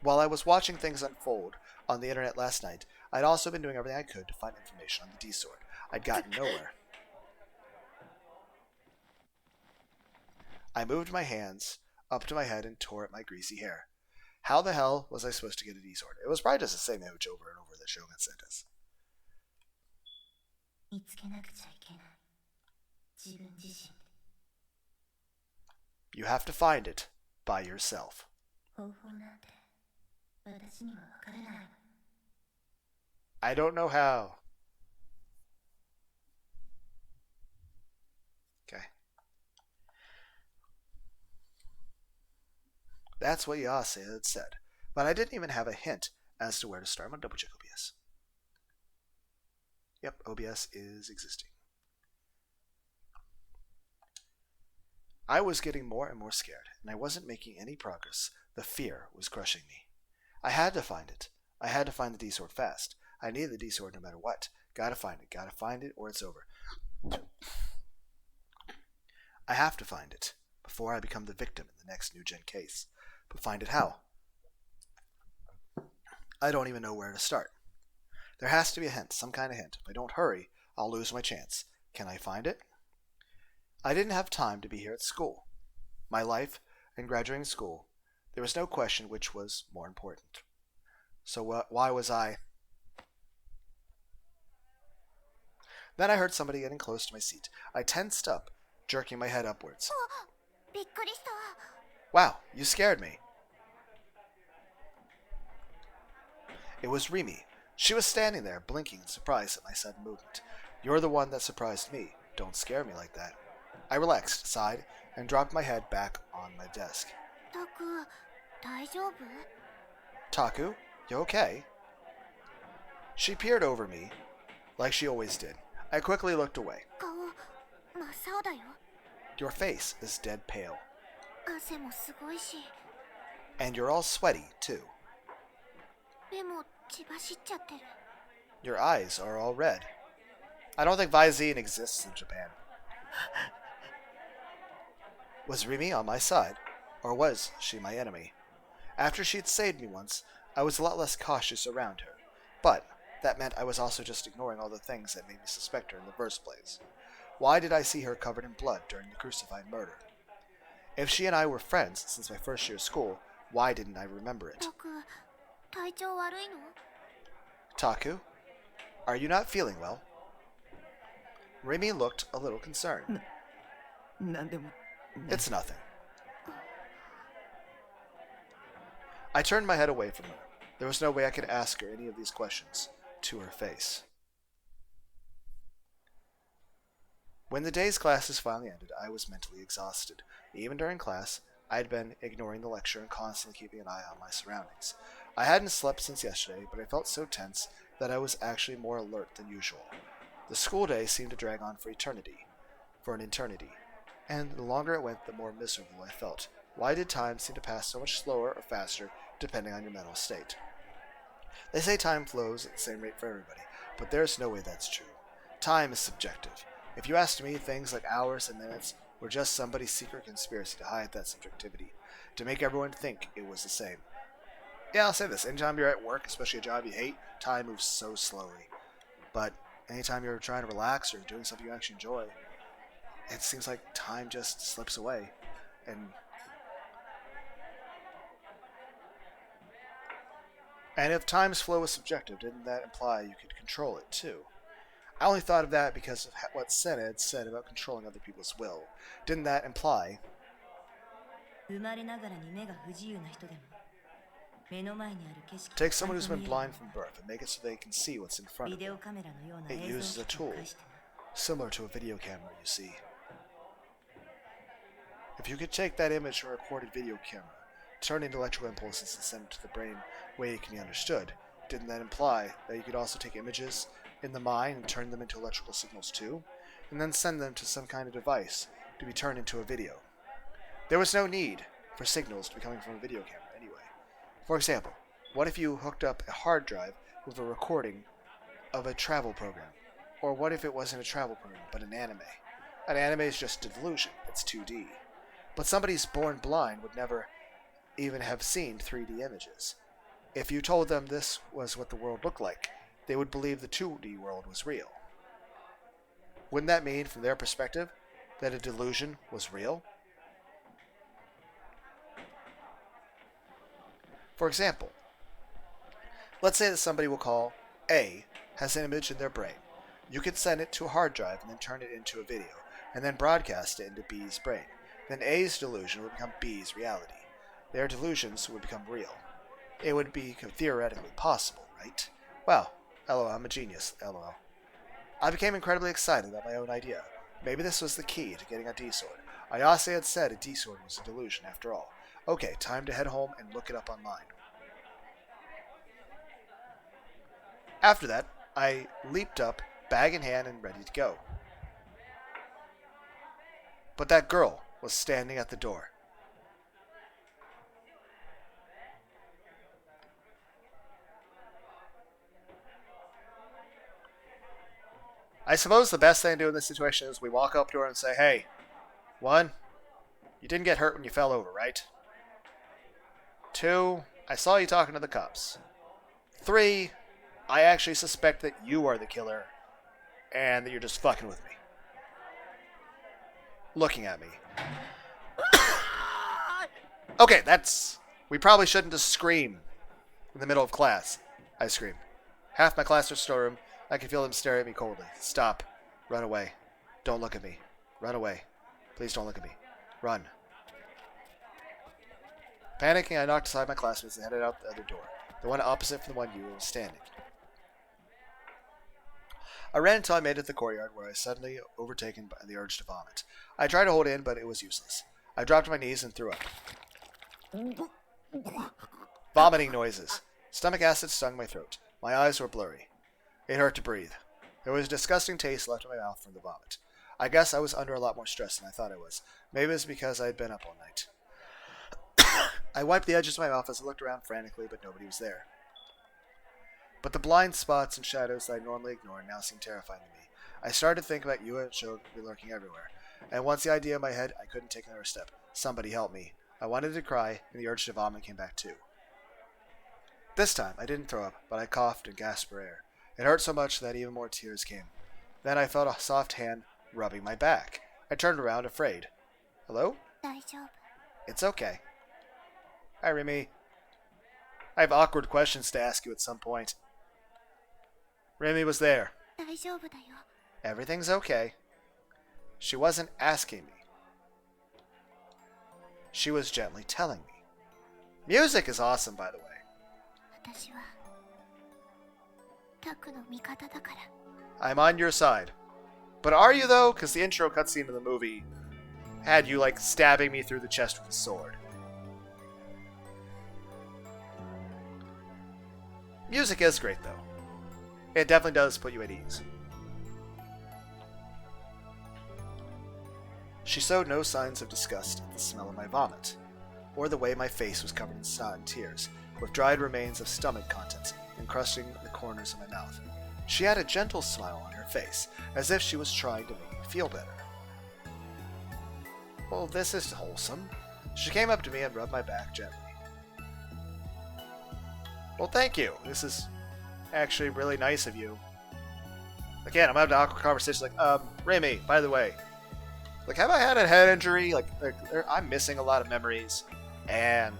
While I was watching things unfold on the internet last night, I'd also been doing everything I could to find information on the D-sword. I'd gotten nowhere. I moved my hands up to my head and tore at my greasy hair. How the hell was I supposed to get a D-sword? It was probably just the same image over and over that Shogun sent us. You have to find it by yourself. I don't know how. Okay. That's what Yase had said, but I didn't even have a hint as to where to start. I'm going to double check OBS. Yep, OBS is existing. I was getting more and more scared, and I wasn't making any progress. The fear was crushing me. I had to find it. I had to find the D-sword fast. I needed the D-sword no matter what. Gotta find it, or it's over. I have to find it before I become the victim in the next new gen case. But find it how? I don't even know where to start. There has to be a hint, some kind of hint. If I don't hurry, I'll lose my chance. Can I find it? I didn't have time to be here at school. My life and graduating school, there was no question which was more important. So why was I... Then I heard somebody getting close to my seat. I tensed up, jerking my head upwards. Wow, you scared me. It was Rimi. She was standing there, blinking in surprise at my sudden movement. You're the one that surprised me. Don't scare me like that. I relaxed, sighed, and dropped my head back on my desk. Taku, you okay? She peered over me, like she always did. I quickly looked away. 顔真っ青だよ。 Your face is dead pale. 汗もすごいし、 And you're all sweaty, too. 目も血走っちゃってる。 Your eyes are all red. I don't think Visine exists in Japan. Was Rimi on my side, or was she my enemy? After she'd saved me once, I was a lot less cautious around her. But that meant I was also just ignoring all the things that made me suspect her in the first place. Why did I see her covered in blood during the crucified murder? If she and I were friends since my first year of school, why didn't I remember it? タク、体調悪いの？ Taku, are you not feeling well? Rimi looked a little concerned. It's nothing. I turned my head away from her. There was no way I could ask her any of these questions to her face. When the day's classes finally ended, I was mentally exhausted. Even during class, I had been ignoring the lecture and constantly keeping an eye on my surroundings. I hadn't slept since yesterday, but I felt so tense that I was actually more alert than usual. The school day seemed to drag on for an eternity, and the longer it went, the more miserable I felt. Why did time seem to pass so much slower or faster, depending on your mental state? They say time flows at the same rate for everybody, but there's no way that's true. Time is subjective. If you asked me, things like hours and minutes were just somebody's secret conspiracy to hide that subjectivity, to make everyone think it was the same. Yeah, I'll say this. Anytime you're at work, especially a job you hate, time moves so slowly. But anytime you're trying to relax or doing something you actually enjoy, it seems like time just slips away. And if time's flow is subjective, didn't that imply you could control it too? I only thought of that because of what Senna had said about controlling other people's will. Didn't that imply... Take someone who's been blind from birth and make it so they can see what's in front of them. It uses a tool, similar to a video camera, you see. If you could take that image from a recorded video camera, turn into electrical impulses and send it to the brain where it can be understood, didn't that imply that you could also take images in the mind and turn them into electrical signals too, and then send them to some kind of device to be turned into a video? There was no need for signals to be coming from a video camera anyway. For example, what if you hooked up a hard drive with a recording of a travel program? Or what if it wasn't a travel program, but an anime? An anime is just a delusion, it's 2D. But somebody who's born blind would never even have seen 3D images. If you told them this was what the world looked like, they would believe the 2D world was real. Wouldn't that mean, from their perspective, that a delusion was real? For example, let's say that somebody we'll call A has an image in their brain. You could send it to a hard drive and then turn it into a video, and then broadcast it into B's brain. Then A's delusion would become B's reality. Their delusions would become real. It would be theoretically possible, right? Well, LOL, I'm a genius, LOL. I became incredibly excited about my own idea. Maybe this was the key to getting a D-sword. Ayase had said a D-sword was a delusion after all. Okay, time to head home and look it up online. After that, I leaped up, bag in hand and ready to go. But that girl was standing at the door. I suppose the best thing to do in this situation is we walk up to her and say, hey, 1, you didn't get hurt when you fell over, right? 2, I saw you talking to the cops. 3, I actually suspect that you are the killer and that you're just fucking with me. Looking at me. Okay, we probably shouldn't just scream in the middle of class. I scream. Half my class are storeroom. I can feel them stare at me coldly. Stop. Run away. Don't look at me. Run away. Please don't look at me. Run. Panicking, I knocked aside my classmates and headed out the other door, the one opposite from the one you were standing. I ran until I made it to the courtyard, where I was suddenly overtaken by the urge to vomit. I tried to hold in, but it was useless. I dropped to my knees and threw up. Vomiting noises. Stomach acid stung my throat. My eyes were blurry. It hurt to breathe. There was a disgusting taste left in my mouth from the vomit. I guess I was under a lot more stress than I thought I was. Maybe it's because I had been up all night. I wiped the edges of my mouth as I looked around frantically, but nobody was there. But the blind spots and shadows that I normally ignore now seemed terrifying to me. I started to think about Yua and Shou lurking everywhere. And once the idea in my head, I couldn't take another step. Somebody help me. I wanted to cry, and the urge to vomit came back too. This time, I didn't throw up, but I coughed and gasped for air. It hurt so much that even more tears came. Then I felt a soft hand rubbing my back. I turned around, afraid. Hello? 大丈夫 It's okay. Hi, Remy. I have awkward questions to ask you at some point. Remy was there. 大丈夫だよ Everything's okay. She wasn't asking me. She was gently telling me. Music is awesome, by the way. 私はタクの味方だから I'm on your side. But are you, though? Because the intro cutscene of the movie had you, like, stabbing me through the chest with a sword. Music is great, though. It definitely does put you at ease. She showed no signs of disgust at the smell of my vomit, or the way my face was covered in snot and tears, with dried remains of stomach contents encrusting the corners of my mouth. She had a gentle smile on her face, as if she was trying to make me feel better. Well, this is wholesome. She came up to me and rubbed my back gently. Well, thank you. This is actually really nice of you. Again, I'm having an awkward conversation like, Remy, by the way, like, have I had a head injury? Like I'm missing a lot of memories. And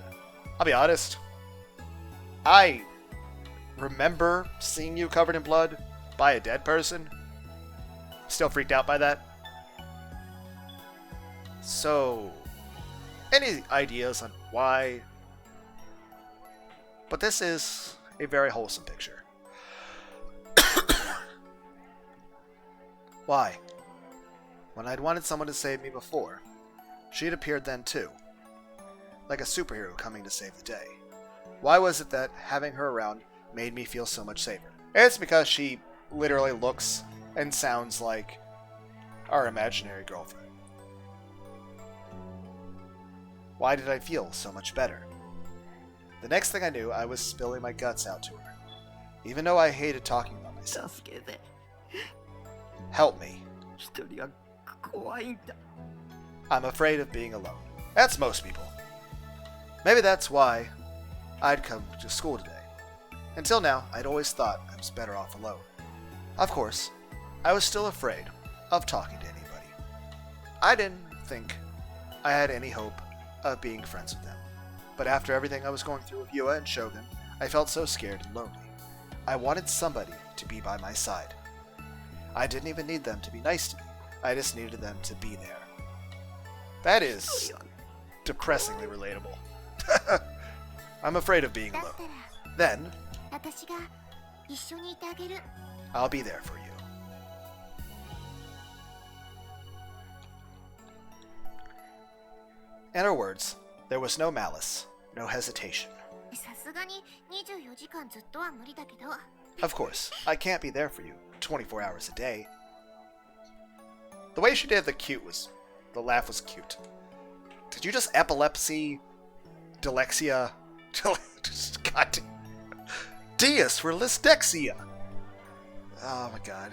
I'll be honest, I remember seeing you covered in blood by a dead person. Still freaked out by that. So, any ideas on why? But this is a very wholesome picture. Why? When I'd wanted someone to save me before, she'd appeared then too. Like a superhero coming to save the day. Why was it that having her around made me feel so much safer? It's because she literally looks and sounds like our imaginary girlfriend. Why did I feel so much better? The next thing I knew, I was spilling my guts out to her. Even though I hated talking about myself. Help me. I'm afraid of being alone. That's most people. Maybe that's why I'd come to school today. Until now, I'd always thought I was better off alone. Of course, I was still afraid of talking to anybody. I didn't think I had any hope of being friends with them. But after everything I was going through with Yua and Shogun, I felt so scared and lonely. I wanted somebody to be by my side. I didn't even need them to be nice to me. I just needed them to be there. That is depressingly relatable. I'm afraid of being だっ alone. たら Then, 私が一緒にいてあげる I'll be there for you. In her words, there was no malice, no hesitation. さすがに24時間ずっとは無理だけど Of course, I can't be there for you 24 hours a day. The way she did the laugh was cute. Did you just epilepsy, dyslexia, God, Dias for lysdexia? Oh my god.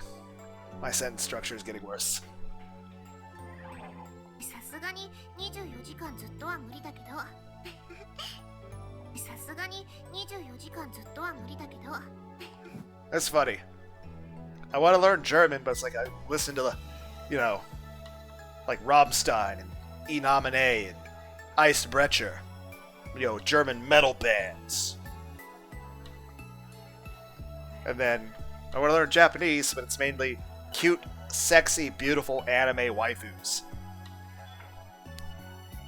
My sentence structure is getting worse. さすがに24時間ずっとは無理だけどさすがに24時間ずっとは無理だけど That's funny. I want to learn German, but it's like I listen to the, like Rammstein and Inamine and Icebrecher. German metal bands. And then I want to learn Japanese, but it's mainly cute, sexy, beautiful anime waifus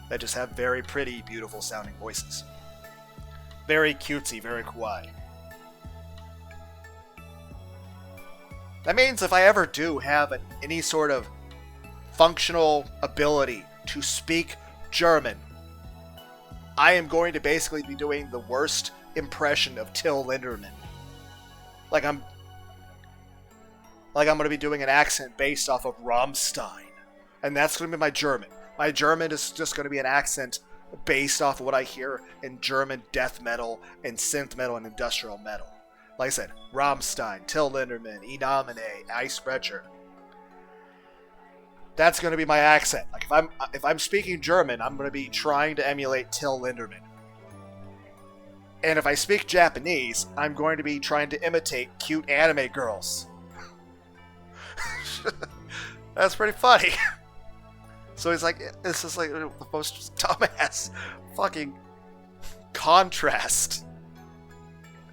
that just have very pretty, beautiful sounding voices. Very cutesy, very kawaii. That means if I ever do have any sort of functional ability to speak German, I am going to basically be doing the worst impression of Till Linderman. Like I'm going to be doing an accent based off of Rammstein. And that's going to be my German. My German is just going to be an accent based off of what I hear in German death metal and synth metal and industrial metal. Like I said, Rammstein, Till Linderman, Inamine, Icebreaker. That's going to be my accent. Like if I'm speaking German, I'm going to be trying to emulate Till Linderman. And if I speak Japanese, I'm going to be trying to imitate cute anime girls. That's pretty funny. So he's like, this is like the most dumbass fucking contrast.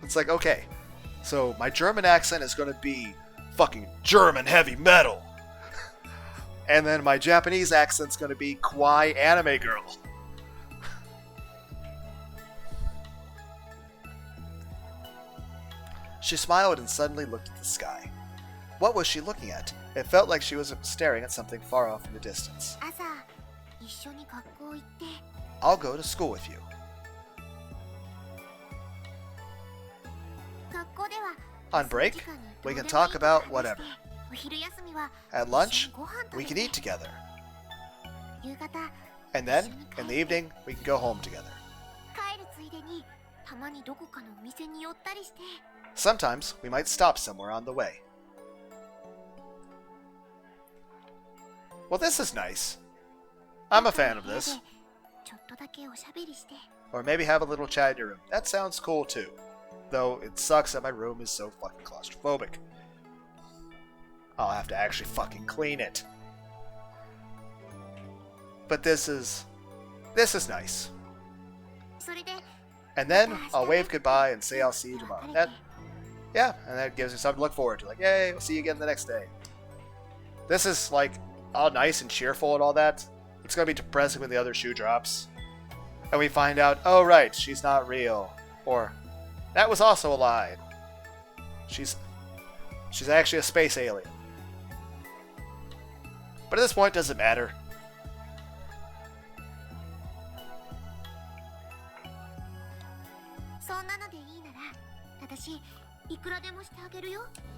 It's like, okay, so my German accent is going to be fucking German heavy metal. And then my Japanese accent's going to be kawaii anime girl. She smiled and suddenly looked at the sky. What was she looking at? It felt like she was staring at something far off in the distance. I'll go to school with you. On break, we can talk about whatever. At lunch, we can eat together. And then, in the evening, we can go home together. Sometimes, we might stop somewhere on the way. Well, this is nice. I'm a fan of this. Or maybe have a little chat in your room. That sounds cool too. Though it sucks that my room is so fucking claustrophobic. I'll have to actually fucking clean it. But this is nice. And then I'll wave goodbye and say I'll see you tomorrow. And that gives me something to look forward to. Like, yay, we'll see you again the next day. This is like all nice and cheerful and all that. It's gonna be depressing when the other shoe drops. And we find out, oh right, she's not real. Or, that was also a lie. She's actually a space alien. But at this point, it doesn't matter.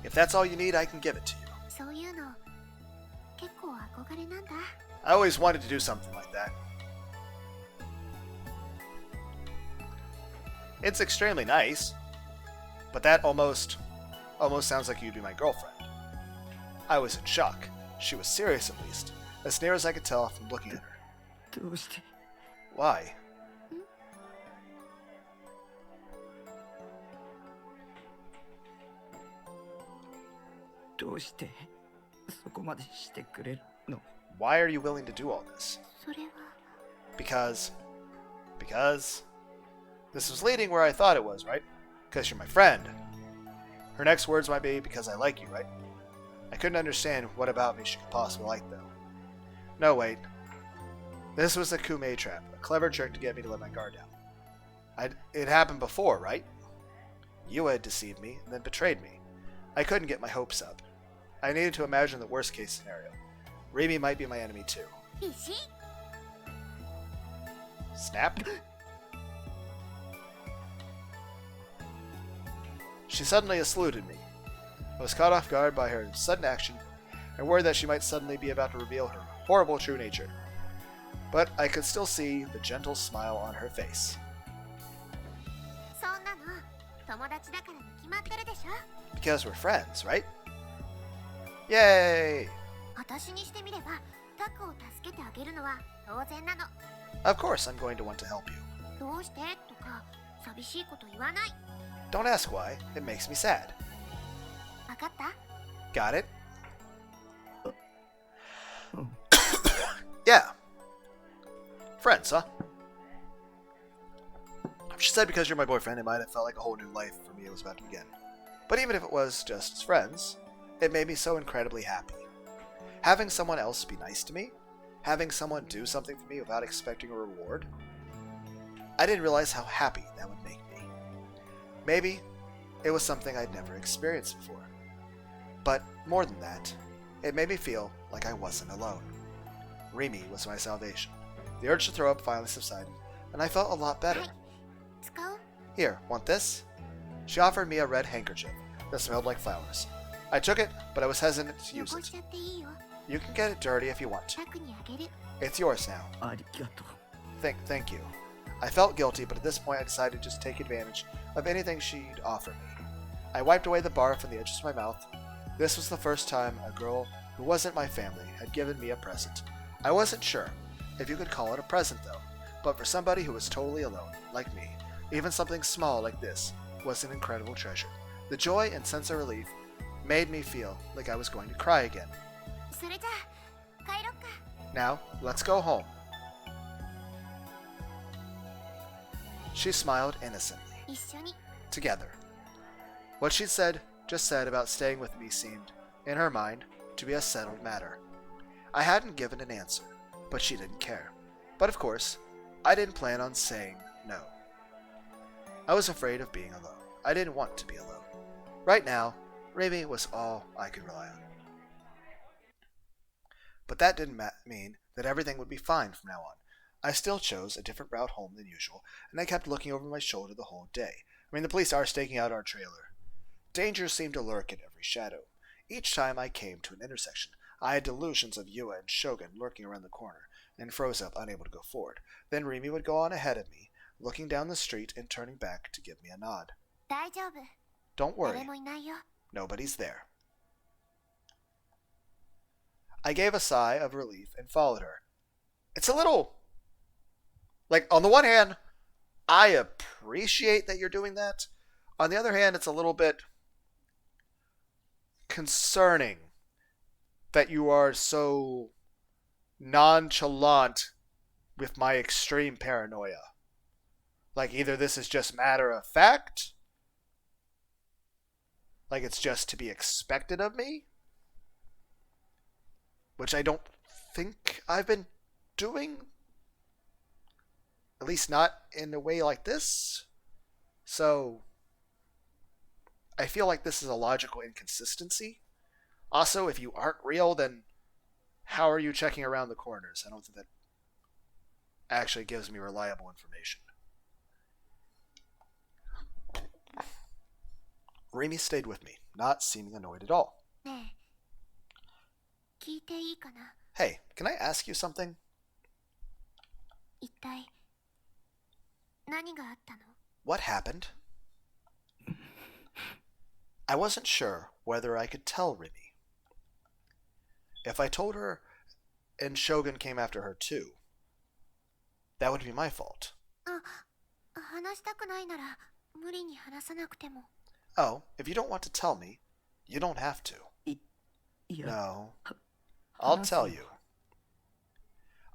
If that's all you need, I can give it to you. I always wanted to do something like that. It's extremely nice, but that almost sounds like you'd be my girlfriend. I was in shock. She was serious, at least, as near as I could tell from looking at her. Why? Why are you willing to do all this? Because this was leading where I thought it was, right? Because you're my friend. Her next words might be, because I like you, right? I couldn't understand what about me she could possibly like, though. No, wait. This was a Kume trap, a clever trick to get me to let my guard down. It happened before, right? You had deceived me and then betrayed me. I couldn't get my hopes up. I needed to imagine the worst case scenario. Rimi might be my enemy too. Snap? She suddenly saluted me. I was caught off guard by her sudden action and worried that she might suddenly be about to reveal her horrible true nature. But I could still see the gentle smile on her face. Because we're friends, right? Yay! Of course I'm going to want to help you. Don't ask why. It makes me sad. Got it? Yeah. Friends, huh? She said because you're my boyfriend, it might have felt like a whole new life for me was about to begin. But even if it was just as friends, it made me so incredibly happy. Having someone else be nice to me, having someone do something for me without expecting a reward, I didn't realize how happy that would make me. Maybe it was something I'd never experienced before. But more than that, it made me feel like I wasn't alone. Rimi was my salvation. The urge to throw up finally subsided, and I felt a lot better. はい、使おう。 Here, want this? She offered me a red handkerchief that smelled like flowers. I took it, but I was hesitant to use 汚 it. しちゃっていいよ。 You can get it dirty if you want to. タクにあげる。 It's yours now. ありがとう。 Thank you. I felt guilty, but at this point I decided to just take advantage of anything she'd offer me. I wiped away the barf from the edges of my mouth. This was the first time a girl who wasn't my family had given me a present. I wasn't sure if you could call it a present though, but for somebody who was totally alone, like me, even something small like this was an incredible treasure. The joy and sense of relief made me feel like I was going to cry again. それじゃあ帰ろっか。 Now, let's go home. She smiled innocently. 一緒に。 Together. What she'd just said about staying with me seemed, in her mind, to be a settled matter. I hadn't given an answer, but she didn't care. But of course, I didn't plan on saying no. I was afraid of being alone. I didn't want to be alone. Right now, Remy was all I could rely on. But that didn't mean that everything would be fine from now on. I still chose a different route home than usual, and I kept looking over my shoulder the whole day. I mean, the police are staking out our trailer. Danger seemed to lurk in every shadow. Each time I came to an intersection, I had delusions of Yua and Shogun lurking around the corner, and froze up, unable to go forward. Then Remy would go on ahead of me, looking down the street and turning back to give me a nod. 大丈夫。 Don't 誰 worry, もいないよ。 nobody's there. I gave a sigh of relief and followed her. It's a little... Like, on the one hand, I appreciate that you're doing that. On the other hand, it's a little bit concerning that you are so nonchalant with my extreme paranoia. Like, either this is just matter of fact, like it's just to be expected of me, which I don't think I've been doing, at least not in a way like this. So I feel like this is a logical inconsistency. Also, if you aren't real, then how are you checking around the corners? I don't think that actually gives me reliable information. Remy stayed with me, not seeming annoyed at all. ねえ、聞いていいかな。 Hey, can I ask you something? 一体何があったの？ What happened? I wasn't sure whether I could tell Remy. If I told her and Shogun came after her too, that would be my fault. あ、話したくないなら無理に話さなくても。 Oh, if you don't want to tell me, you don't have to. いや、 No. I'll tell you.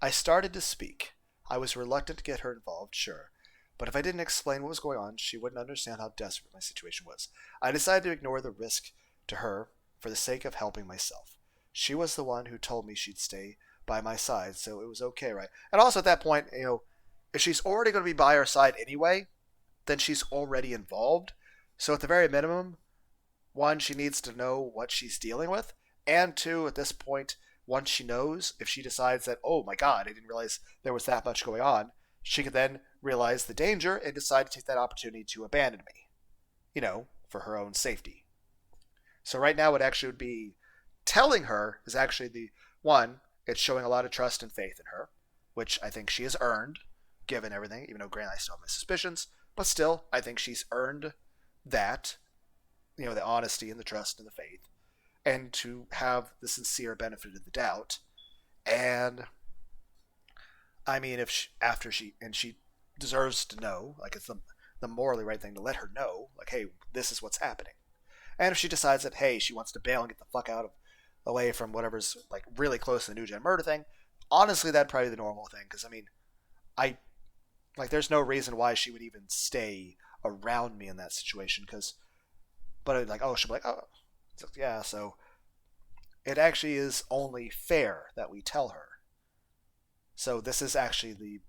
I started to speak. I was reluctant to get her involved, sure. But if I didn't explain what was going on, she wouldn't understand how desperate my situation was. I decided to ignore the risk to her for the sake of helping myself. She was the one who told me she'd stay by my side, so it was okay, right? And also at that point, if she's already going to be by our side anyway, then she's already involved. So at the very minimum, one, she needs to know what she's dealing with, and two, at this point, once she knows, if she decides that, oh my god, I didn't realize there was that much going on, she could then realize the danger and decide to take that opportunity to abandon me. For her own safety. So right now, what actually would be telling her is actually the one, it's showing a lot of trust and faith in her, which I think she has earned, given everything, even though granted I still have my suspicions, but still, I think she's earned that, the honesty and the trust and the faith, and to have the sincere benefit of the doubt. And I mean, if she deserves to know, like it's the morally right thing to let her know, like, hey, this is what's happening. And if she decides that, hey, she wants to bail and get the fuck away from whatever's like really close to the New Gen murder thing, honestly, that'd probably be the normal thing. Because I mean, there's no reason why she would even stay around me in that situation. But like, oh, she'll be like, oh, yeah. So it actually is only fair that we tell her. So this is actually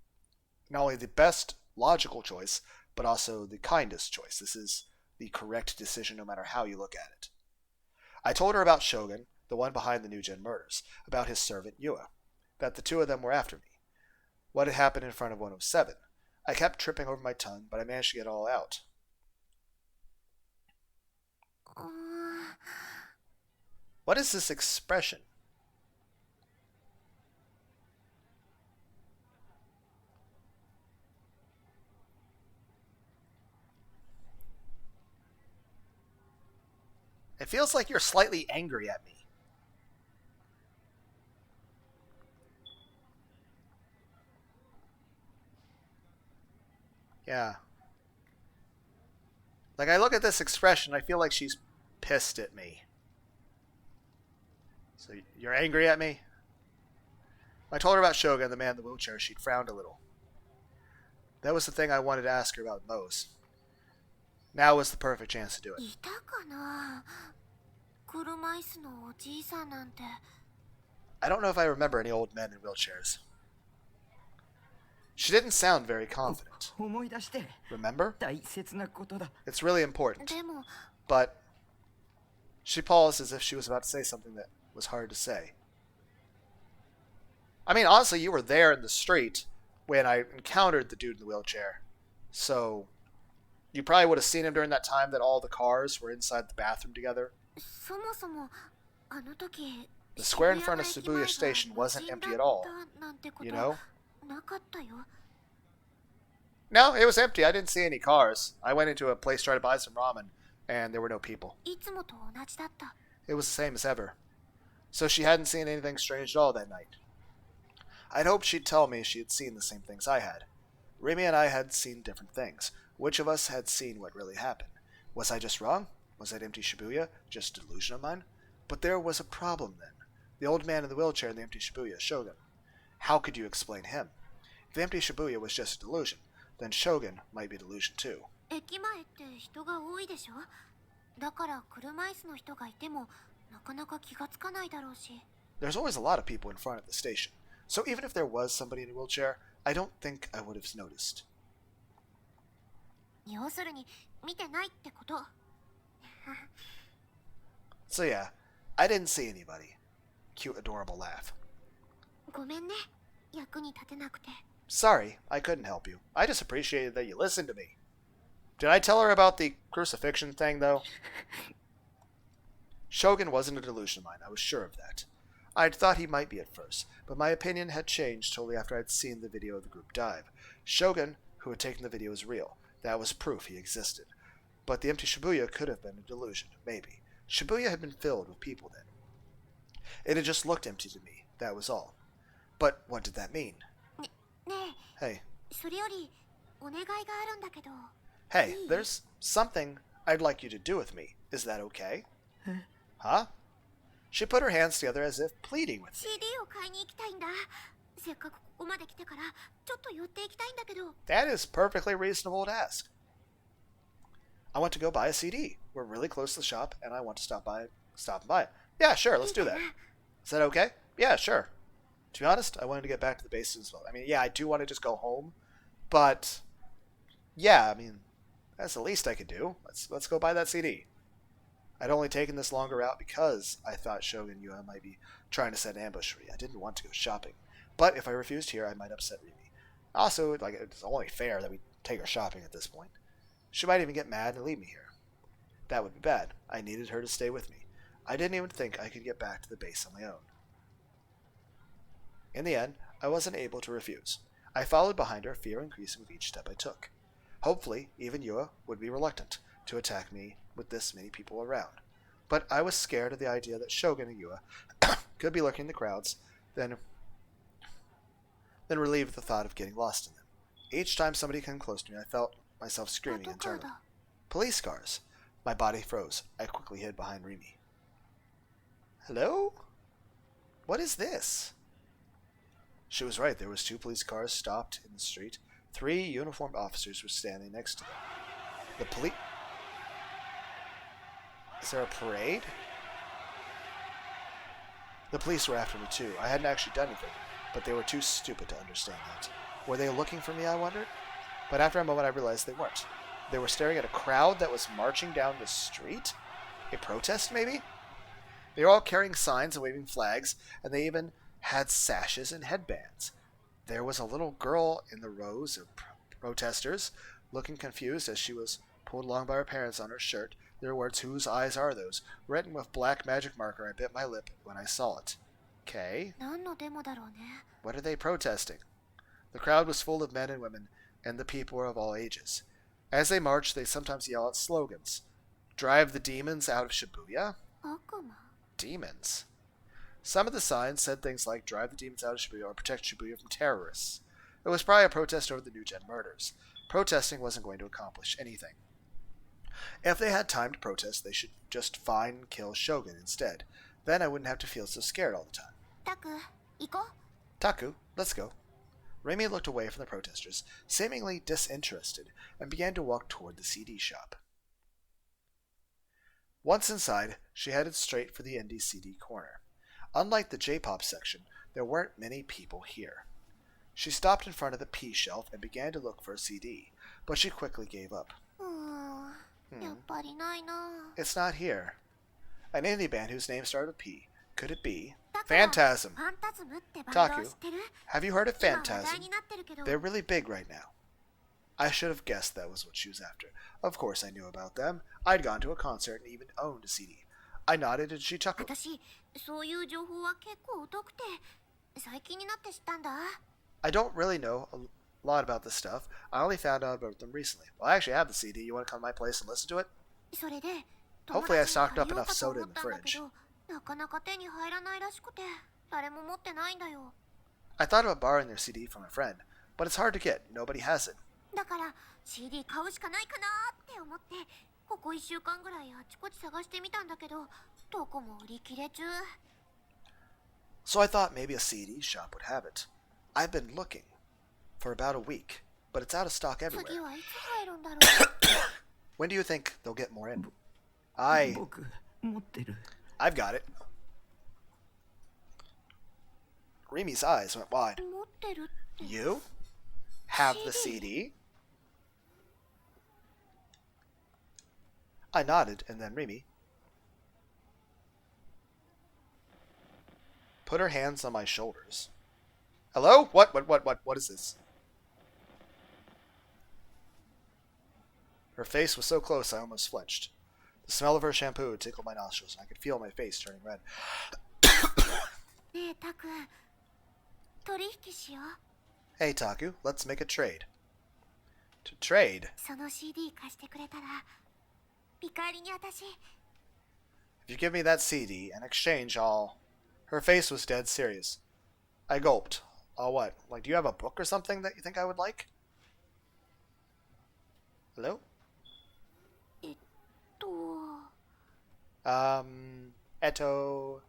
not only the best logical choice, but also the kindest choice. This is the correct decision no matter how you look at it. I told her about Shogun, the one behind the New Gen murders, about his servant Yua, that the two of them were after me. What had happened in front of 107. I kept tripping over my tongue, but I managed to get it all out. What is this expression? It feels like you're slightly angry at me. Yeah. Like, I look at this expression, I feel like she's pissed at me. So, you're angry at me? When I told her about Shogun, the man in the wheelchair, she frowned a little. That was the thing I wanted to ask her about most. Now was the perfect chance to do it. いたかな、車椅子のおじいさんなんて。 I don't know if I remember any old men in wheelchairs. She didn't sound very confident. 思い出して Remember? 大切なことだ。 It's really important. でも But she paused as if she was about to say something that was hard to say. I mean, honestly, you were there in the street when I encountered the dude in the wheelchair. So you probably would have seen him during that time that all the cars were inside the bathroom together. そもそもあの時 The square in front of Shibuya Station wasn't empty at all. You know? なかったよ。 No, it was empty. I didn't see any cars. I went into a place to try to buy some ramen, and there were no people. いつもと同じだった。 It was the same as ever. So she hadn't seen anything strange at all that night. I'd hoped she'd tell me she had seen the same things I had. Remy and I had seen different things. Which of us had seen what really happened? Was I just wrong? Was that empty Shibuya just a delusion of mine? But there was a problem then. The old man in the wheelchair in the empty Shibuya, Shogun. How could you explain him? If the empty Shibuya was just a delusion, then Shogun might be a delusion too. 駅前って人が多いでしょ。だから車椅子の人がいてもなかなか気がつかないだろうし。 There's always a lot of people in front of the station. So even if there was somebody in a wheelchair, I don't think I would have noticed. 要するに見てないってこと。 So yeah, I didn't see anybody. Cute, adorable laugh. ごめんね、役に立てなくて。 Sorry, I couldn't help you. I just appreciated that you listened to me. Did I tell her about the crucifixion thing, though? Shogun wasn't a delusion of mine, I was sure of that. I'd thought he might be at first, but my opinion had changed totally after I'd seen the video of the group dive. Shogun, who had taken the video, was real. That was proof he existed. But the empty Shibuya could have been a delusion, maybe. Shibuya had been filled with people then. It had just looked empty to me, that was all. But what did that mean? ねえ、 Hey, それよりお願いがあるんだけど。 hey, there's something I'd like you to do with me. Is that okay? Huh? She put her hands together as if pleading with me. CD を買いに行きたいんだ。せっかくここまで来てからちょっと寄っていきたいんだけど。 That is perfectly reasonable to ask. I want to go buy a CD. We're really close to the shop, and I want to stop and buy it. Yeah, sure, let's do that. Is that okay? Yeah, sure. To be honest, I wanted to get back to the basics as well. I mean, yeah, I do want to just go home, but yeah, I mean, that's the least I could do. Let's go buy that CD. I'd only taken this longer route because I thought Shogun Yua might be trying to set an ambush for me. I didn't want to go shopping, but if I refused here, I might upset Remy. Also, like, it's only fair that we take her shopping at this point. She might even get mad and leave me here. That would be bad. I needed her to stay with me. I didn't even think I could get back to the base on my own. In the end, I wasn't able to refuse. I followed behind her, fear increasing with each step I took. Hopefully, even Yua would be reluctant to attack me with this many people around. But I was scared of the idea that Shogun and Yua could be lurking in the crowds, then relieved at the thought of getting lost in them. Each time somebody came close to me, I felt myself screaming internally. Police cars! My body froze. I quickly hid behind Remy. Hello? What is this? She was right. There was 2 police cars stopped in the street. 3 uniformed officers were standing next to them. The police... Is there a parade? The police were after me too. I hadn't actually done anything, but they were too stupid to understand that. Were they looking for me, I wondered? But after a moment I realized they weren't. They were staring at a crowd that was marching down the street? A protest, maybe? They were all carrying signs and waving flags, and they even had sashes and headbands. There was a little girl in the rows of Protesters, looking confused as she was pulled along by her parents on her shirt, their words, "Whose eyes are those?" written with black magic marker. I bit my lip when I saw it. Okay. 何のデモだろうね。 What are they protesting? The crowd was full of men and women, and the people were of all ages. As they marched, they sometimes yell out slogans. Drive the demons out of Shibuya? 悪魔 Demons. Some of the signs said things like drive the demons out of Shibuya or protect Shibuya from terrorists. It was probably a protest over the New Gen murders. Protesting wasn't going to accomplish anything. If they had time to protest, they should just find and kill Shogun instead. Then I wouldn't have to feel so scared all the time. タク行こう。 Taku, let's go. Remy looked away from the protesters, seemingly disinterested, and began to walk toward the CD shop. Once inside, she headed straight for the indie CD corner. Unlike the J-pop section, there weren't many people here. She stopped in front of the P shelf and began to look for a CD, but she quickly gave up. やっぱりないな。 It's not here. An indie band whose name started with P. Could it be? だから Phantasm. ファンタズムってバンドを Taku, 知ってる？ have you heard of 今話題 Phantasm? になってるけど。 They're really big right now. I should have guessed that was what she was after. Of course I knew about them. I'd gone to a concert and even owned a CD. I nodded and she chuckled. 私、そういう情報は結構疎くて、最近になって知ったんだ。 I don't really know a lot about this stuff. I only found out about them recently. Well, I actually have the CD. You want to come to my place and listen to it? それで、 Hopefully I 友達に stocked 借 up りよう enough かと soda 思 in っ the たんだ fridge. けど、なかなか手に入らないらしくて、誰も持ってないんだよ。 I thought about borrowing their CD from a friend, but it's hard to get. Nobody has it. だから CD 買うしかないかなって思って、ここ1週間ぐらいあちこち探してみたんだけど、どこも売り切れ中。 So I thought maybe a CD shop would have it. I've been looking for about a week, but it's out of stock 次 everywhere. はいつ入るんだろう。 When do you think they'll get more in? 僕持ってる。 I've got it. Remy's eyes went wide. 持ってるって。 You have the CD? I nodded, and then Remy put her hands on my shoulders. Hello? What is this? Her face was so close I almost flinched. The smell of her shampoo tickled my nostrils, and I could feel my face turning red. ねえタク、取引しよう。 Hey, Taku, let's make a trade. To trade? その CD 貸してくれたら、見返りに私、 If you give me that CD, in exchange, I'll... Her face was dead serious. I gulped. What? Like, do you have a book or something that you think I would like? Hello? と、 Eto...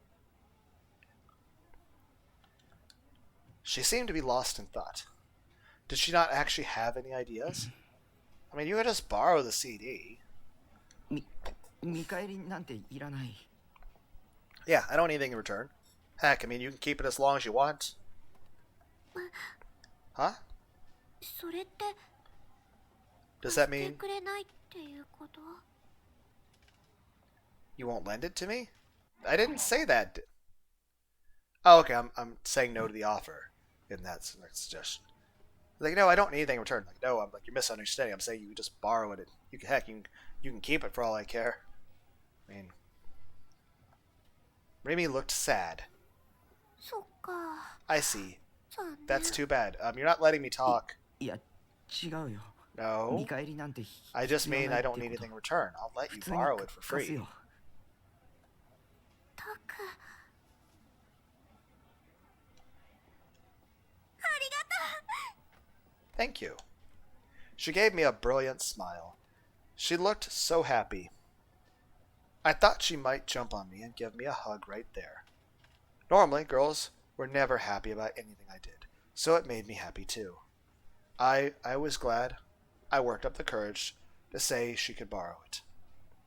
She seemed to be lost in thought. Did she not actually have any ideas? I mean, you could just borrow the CD. 見返りなんていらない。 Yeah, I don't need anything in return. Heck, I mean, you can keep it as long as you want. Huh? それって Does that 貸して mean くれないっていうこと？ you won't lend it to me? I didn't say that. Oh, okay, I'm saying no to the offer. And that's suggestion. Like, no, I don't need anything in return. Like, no, I'm like, you're misunderstanding. I'm saying you can just borrow it. You can, heck, you can keep it for all I care. I mean, Remy looked sad. そっか。 I see. 残念。 That's too bad. You're not letting me talk. いや違うよ。 No. 見返りなんて I just 必要 mean ない I って don't こと need anything in return. I'll let 普 you 通に borrow it for 貸す free. よ。タク。ありがとう。 Thank you. She gave me a brilliant smile. She looked so happy. I thought she might jump on me and give me a hug right there. Normally, girls were never happy about anything I did, so it made me happy too. I was glad I worked up the courage to say she could borrow it.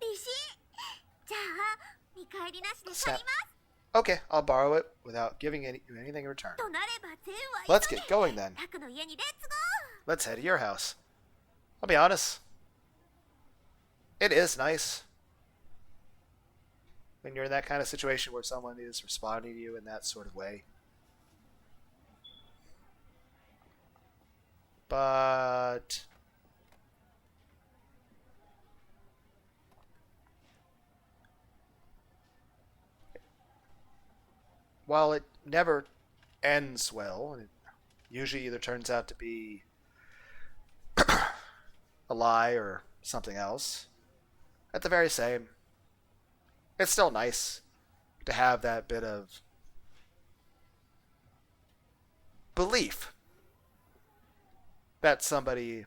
ビシッ。じゃあ、見返りなしで借 Snap. ります。 Okay, I'll borrow it without giving you anything in return. となれば全は Let's 急げ get going then. タクの家にレッツゴー。 Let's head to your house. I'll be honest. It is nice when you're in that kind of situation where someone is responding to you in that sort of way. But while it never ends well, it usually either turns out to be a lie or something else. At the very same, it's still nice to have that bit of belief that somebody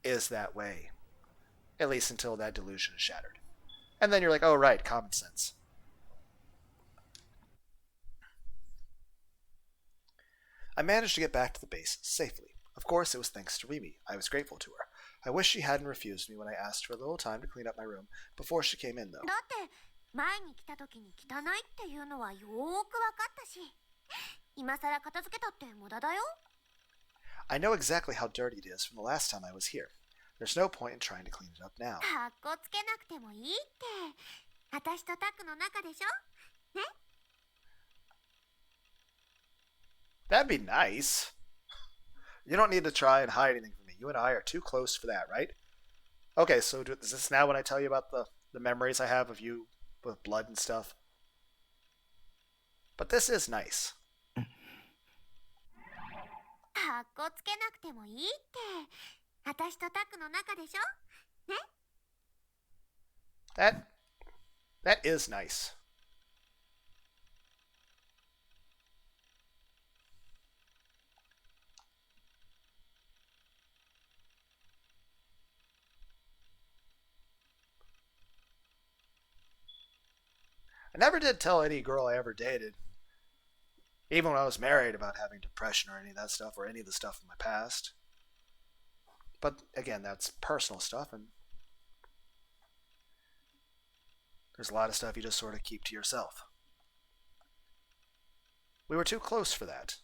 is that way, at least until that delusion is shattered. And then you're like, oh, right, common sense. I managed to get back to the base safely. Of course, it was thanks to Rimi. I was grateful to her. I wish she hadn't refused me when I asked for a little time to clean up my room before she came in, though. だって前に来た時に汚いっていうのはよーくわかったし、今さら片付けたって無駄だよ。I know exactly how dirty it is from the last time I was here. There's no point in trying to clean it up now. かっこつけなくてもいいって。私とタックの中でしょ？ね？ That'd be nice. You don't need to try and hide anything from me. You and I are too close for that, right? Okay, so is this now when I tell you about the memories I have of you with blood and stuff? But this is nice. かっこつけなくてもいいって。私とタックの中でしょ？ね？ That is nice. I never did tell any girl I ever dated, even when I was married, about having depression or any of that stuff, or any of the stuff in my past. But again, that's personal stuff, and there's a lot of stuff you just sort of keep to yourself. We were too close for that.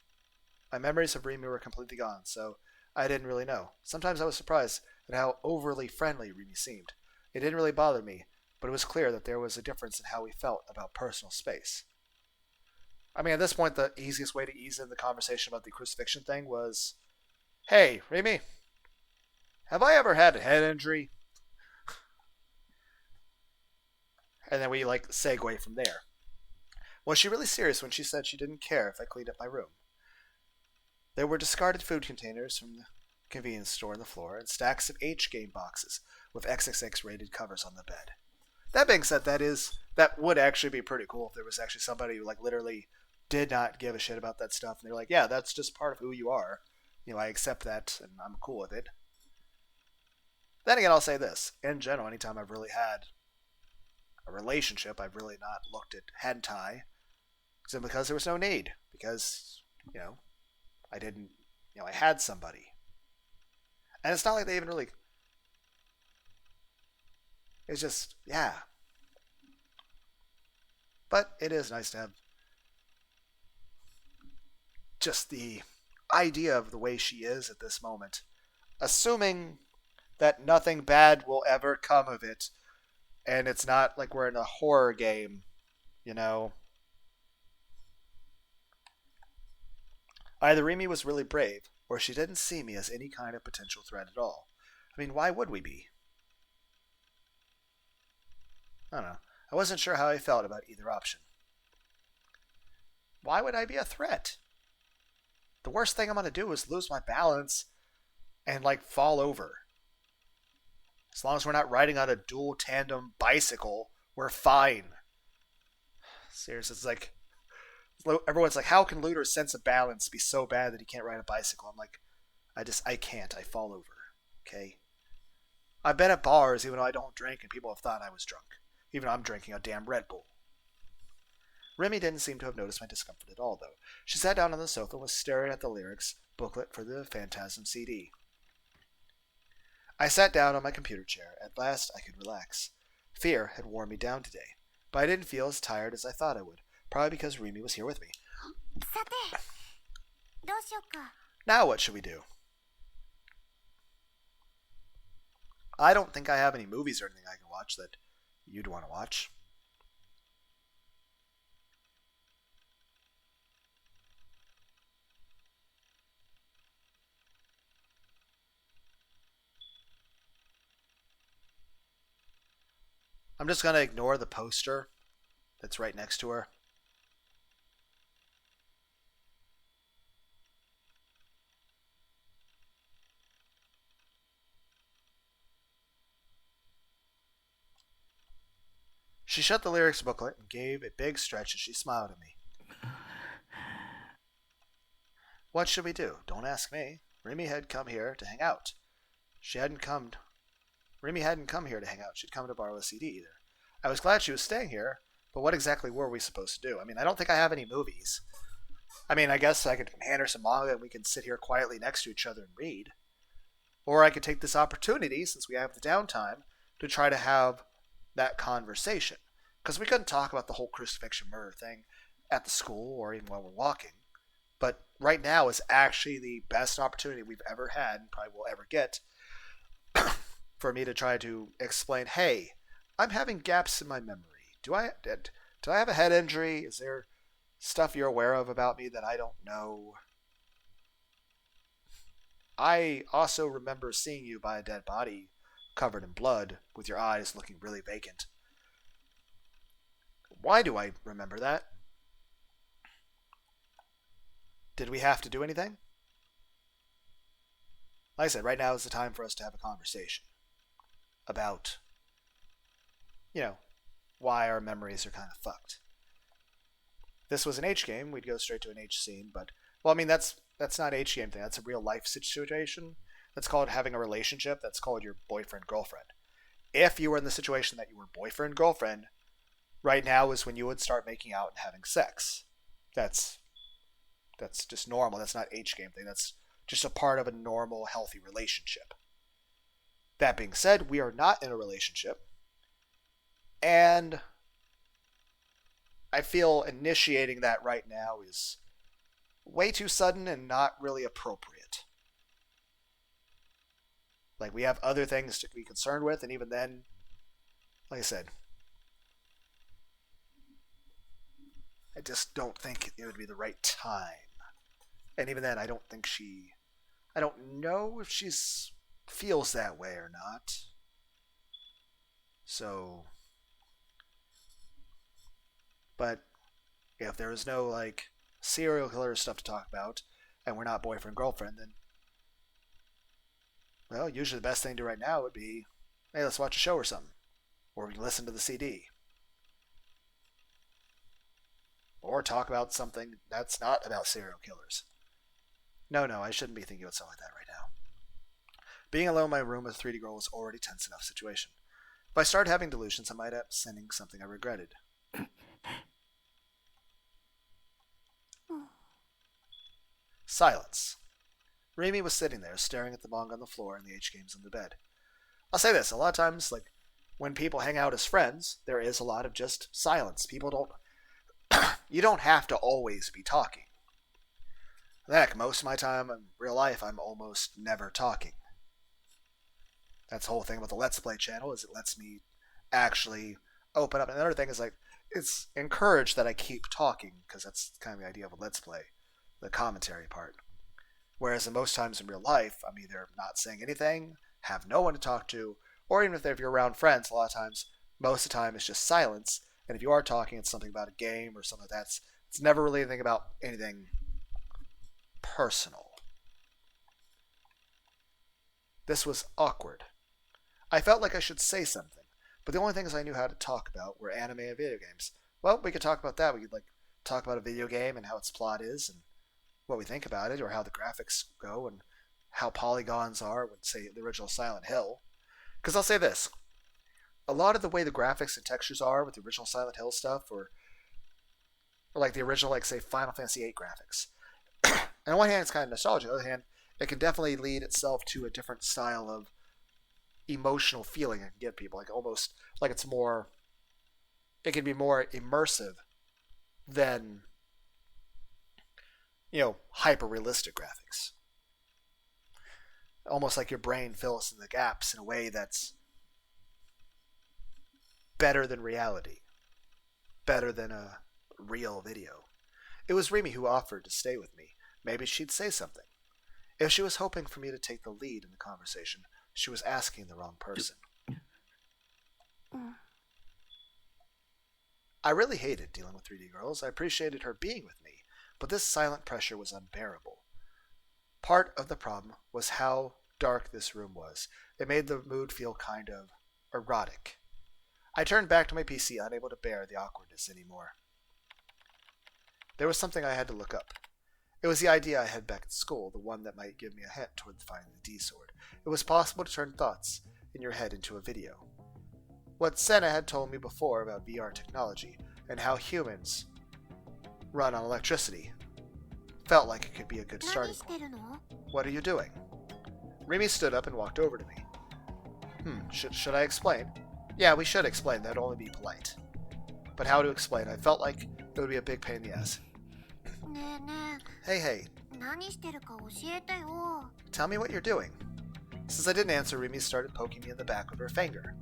My memories of Rimi were completely gone, so I didn't really know. Sometimes I was surprised at how overly friendly Rimi seemed. It didn't really bother me, but it was clear that there was a difference in how we felt about personal space. I mean, at this point, the easiest way to ease in the conversation about the crucifixion thing was, hey, Rimi, have I ever had a head injury? And then we, segue from there. Was she really serious when she said she didn't care if I cleaned up my room? There were discarded food containers from the convenience store on the floor and stacks of H game boxes with XXX rated covers on the bed. That being said, that would actually be pretty cool if there was actually somebody who literally did not give a shit about that stuff, and they're like, yeah, that's just part of who you are. I accept that and I'm cool with it. Then again, I'll say this. In general, anytime I've really had a relationship, I've really not looked at hentai simply because there was no need. Because, I didn't, I had somebody. And it's not like they even really... It's just, yeah. But it is nice to have just the idea of the way she is at this moment. Assuming that nothing bad will ever come of it. And it's not like we're in a horror game, Either Rimi was really brave, or she didn't see me as any kind of potential threat at all. I mean, why would we be? I don't know. I wasn't sure how I felt about either option. Why would I be a threat? The worst thing I'm going to do is lose my balance and, fall over. As long as we're not riding on a dual tandem bicycle, we're fine. Seriously, it's like... Everyone's like, how can Luna's sense of balance be so bad that he can't ride a bicycle? I'm like, I can't. I fall over. Okay? I've been at bars even though I don't drink and people have thought I was drunk. Even though I'm drinking a damn Red Bull. Remy didn't seem to have noticed my discomfort at all, though. She sat down on the sofa and was staring at the lyrics booklet for the Phantasm CD. I sat down on my computer chair. At last, I could relax. Fear had worn me down today, but I didn't feel as tired as I thought I would, probably because Remy was here with me. さて、どうしよっか。 Now what should we do? I don't think I have any movies or anything I can watch that you'd want to watch. I'm just gonna ignore the poster that's right next to her. She shut the lyrics booklet and gave a big stretch as she smiled at me. What should we do? Don't ask me. Remy had come here to hang out. She hadn't come. Remy hadn't come here to hang out. She'd come to borrow a CD either. I was glad she was staying here, but what exactly were we supposed to do? I mean, I don't think I have any movies. I mean, I guess I could hand her some manga and we can sit here quietly next to each other and read. Or I could take this opportunity, since we have the downtime, to try to have that conversation. Because we couldn't talk about the whole crucifixion murder thing at the school or even while we're walking. But right now is actually the best opportunity we've ever had and probably will ever get for me to try to explain, hey, I'm having gaps in my memory. Do I have a head injury? Is there stuff you're aware of about me that I don't know? I also remember seeing you by a dead body covered in blood with your eyes looking really vacant. Why do I remember that? Did we have to do anything? Like I said, right now is the time for us to have a conversation about, why our memories are kind of fucked. If this was an H game, we'd go straight to an H scene, but, well, I mean, that's not an H game thing. That's a real life situation. That's called having a relationship. That's called your boyfriend-girlfriend. If you were in the situation that you were boyfriend-girlfriend, right now is when you would start making out and having sex. That's just normal. That's not H game thing. That's just a part of a normal, healthy relationship. That being said, we are not in a relationship. And I feel initiating that right now is way too sudden and not really appropriate. Like, we have other things to be concerned with, and even then, like I said, I just don't think it would be the right time. And even then, I don't know if she feels that way or not. So, but if there is no, serial killer stuff to talk about, and we're not boyfriend-girlfriend, then, well, usually the best thing to do right now would be, hey, let's watch a show or something. Or we can listen to the CD. Or talk about something that's not about serial killers. No, I shouldn't be thinking about something like that right now. Being alone in my room with a 3D girl was already a tense enough situation. If I started having delusions, I might end up sending something I regretted. Silence. Remy was sitting there, staring at the manga on the floor and the H games on the bed. I'll say this, a lot of times, when people hang out as friends, there is a lot of just silence. People don't... you don't have to always be talking. Heck, most of my time in real life, I'm almost never talking. That's the whole thing with the Let's Play channel, is it lets me actually open up. And another thing is, it's encouraged that I keep talking, because that's kind of the idea of a Let's Play, the commentary part. Whereas most times in real life, I'm either not saying anything, have no one to talk to, or even if you're around friends, a lot of times, most of the time, it's just silence. And if you are talking, it's something about a game or something like that. It's never really anything about anything personal. This was awkward. I felt like I should say something, but the only things I knew how to talk about were anime and video games. Well, we could talk about that. We could talk about a video game and how its plot is and what we think about it, or how the graphics go and how polygons are with, say, the original Silent Hill. Because I'll say this. A lot of the way the graphics and textures are with the original Silent Hill stuff, or like the original, say, Final Fantasy VIII graphics. And on one hand, it's kind of nostalgia. On the other hand, it can definitely lead itself to a different style of emotional feeling it can give people. Almost like it can be more immersive than, hyper-realistic graphics. Almost like your brain fills in the gaps in a way that's better than reality. Better than a real video. It was Remy who offered to stay with me. Maybe she'd say something. If she was hoping for me to take the lead in the conversation, she was asking the wrong person. I really hated dealing with 3D girls. I appreciated her being with me, but this silent pressure was unbearable. Part of the problem was how dark this room was. It made the mood feel kind of erotic. I turned back to my PC, unable to bear the awkwardness anymore. There was something I had to look up. It was the idea I had back at school, the one that might give me a hint toward finding the D-sword. It was possible to turn thoughts in your head into a video. What Senna had told me before about VR technology and how humans run on electricity felt like it could be a good starting point. What are you doing? Remy stood up and walked over to me. Should I explain? Yeah, we should explain. That'd only be polite. But how to explain? I felt like it would be a big pain in the ass. Hey. Tell me what you're doing. Since I didn't answer, Remy started poking me in the back with her finger.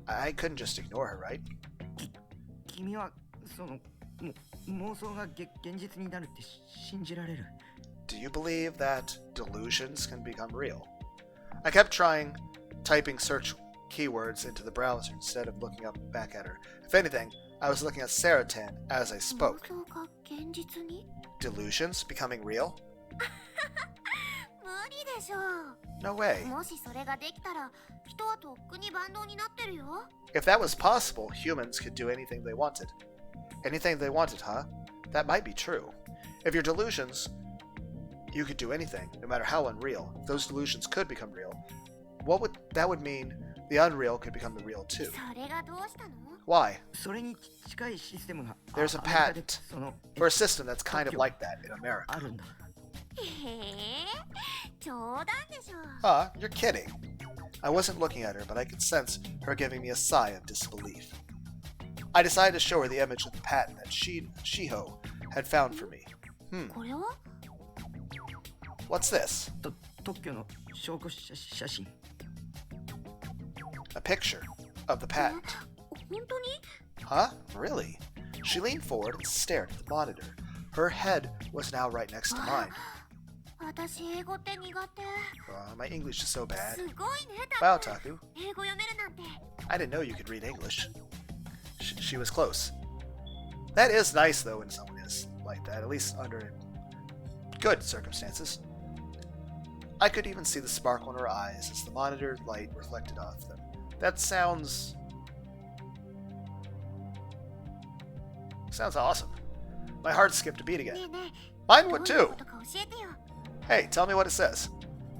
I couldn't just ignore her, right? 君はその妄想が現実になるって信じられる? Do you believe that delusions can become real? I kept typing search keywords into the browser instead of looking up back at her. If anything, I was looking at Saratan as I spoke. Delusions becoming real? No way. If that was possible, humans could do anything they wanted. Anything they wanted, huh? That might be true. If your delusions, you could do anything, no matter how unreal. If those delusions could become real, that would mean the unreal could become the real too. Why? There's a patent for a system that's kind of like that in America. You're kidding. I wasn't looking at her, but I could sense her giving me a sigh of disbelief. I decided to show her the image of the patent that Shiho had found for me. What's this? A picture of the patent. Huh? Really? She leaned forward and stared at the monitor. Her head was now right next to mine. My English is so bad. Wow, Taku. I didn't know you could read English. She was close. That is nice, though, when someone is like that, at least under good circumstances. I could even see the sparkle in her eyes as the monitor light reflected off them. That sounds awesome. My heart skipped a beat again. Mine would too. Hey, tell me what it says.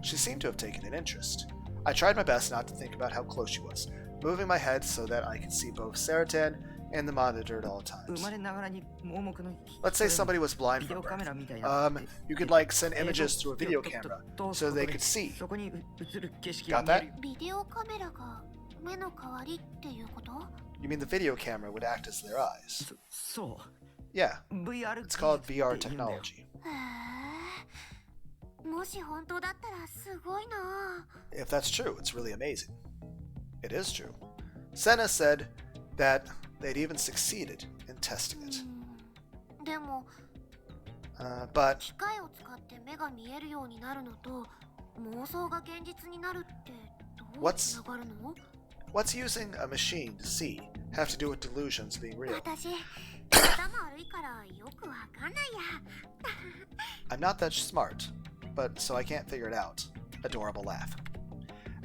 She seemed to have taken an interest. I tried my best not to think about how close she was, moving my head so that I could see both Saratan and the monitor at all times. Let's say somebody was blind from birth. You could send images through a video camera so they could see. Got that? You mean the video camera would act as their eyes? Yeah, it's called VR technology. If that's true, it's really amazing. It is true. Senna said that they'd even succeeded in testing it. But what's using a machine to see have to do with delusions being real? I'm not that smart, but so I can't figure it out. Adorable laugh.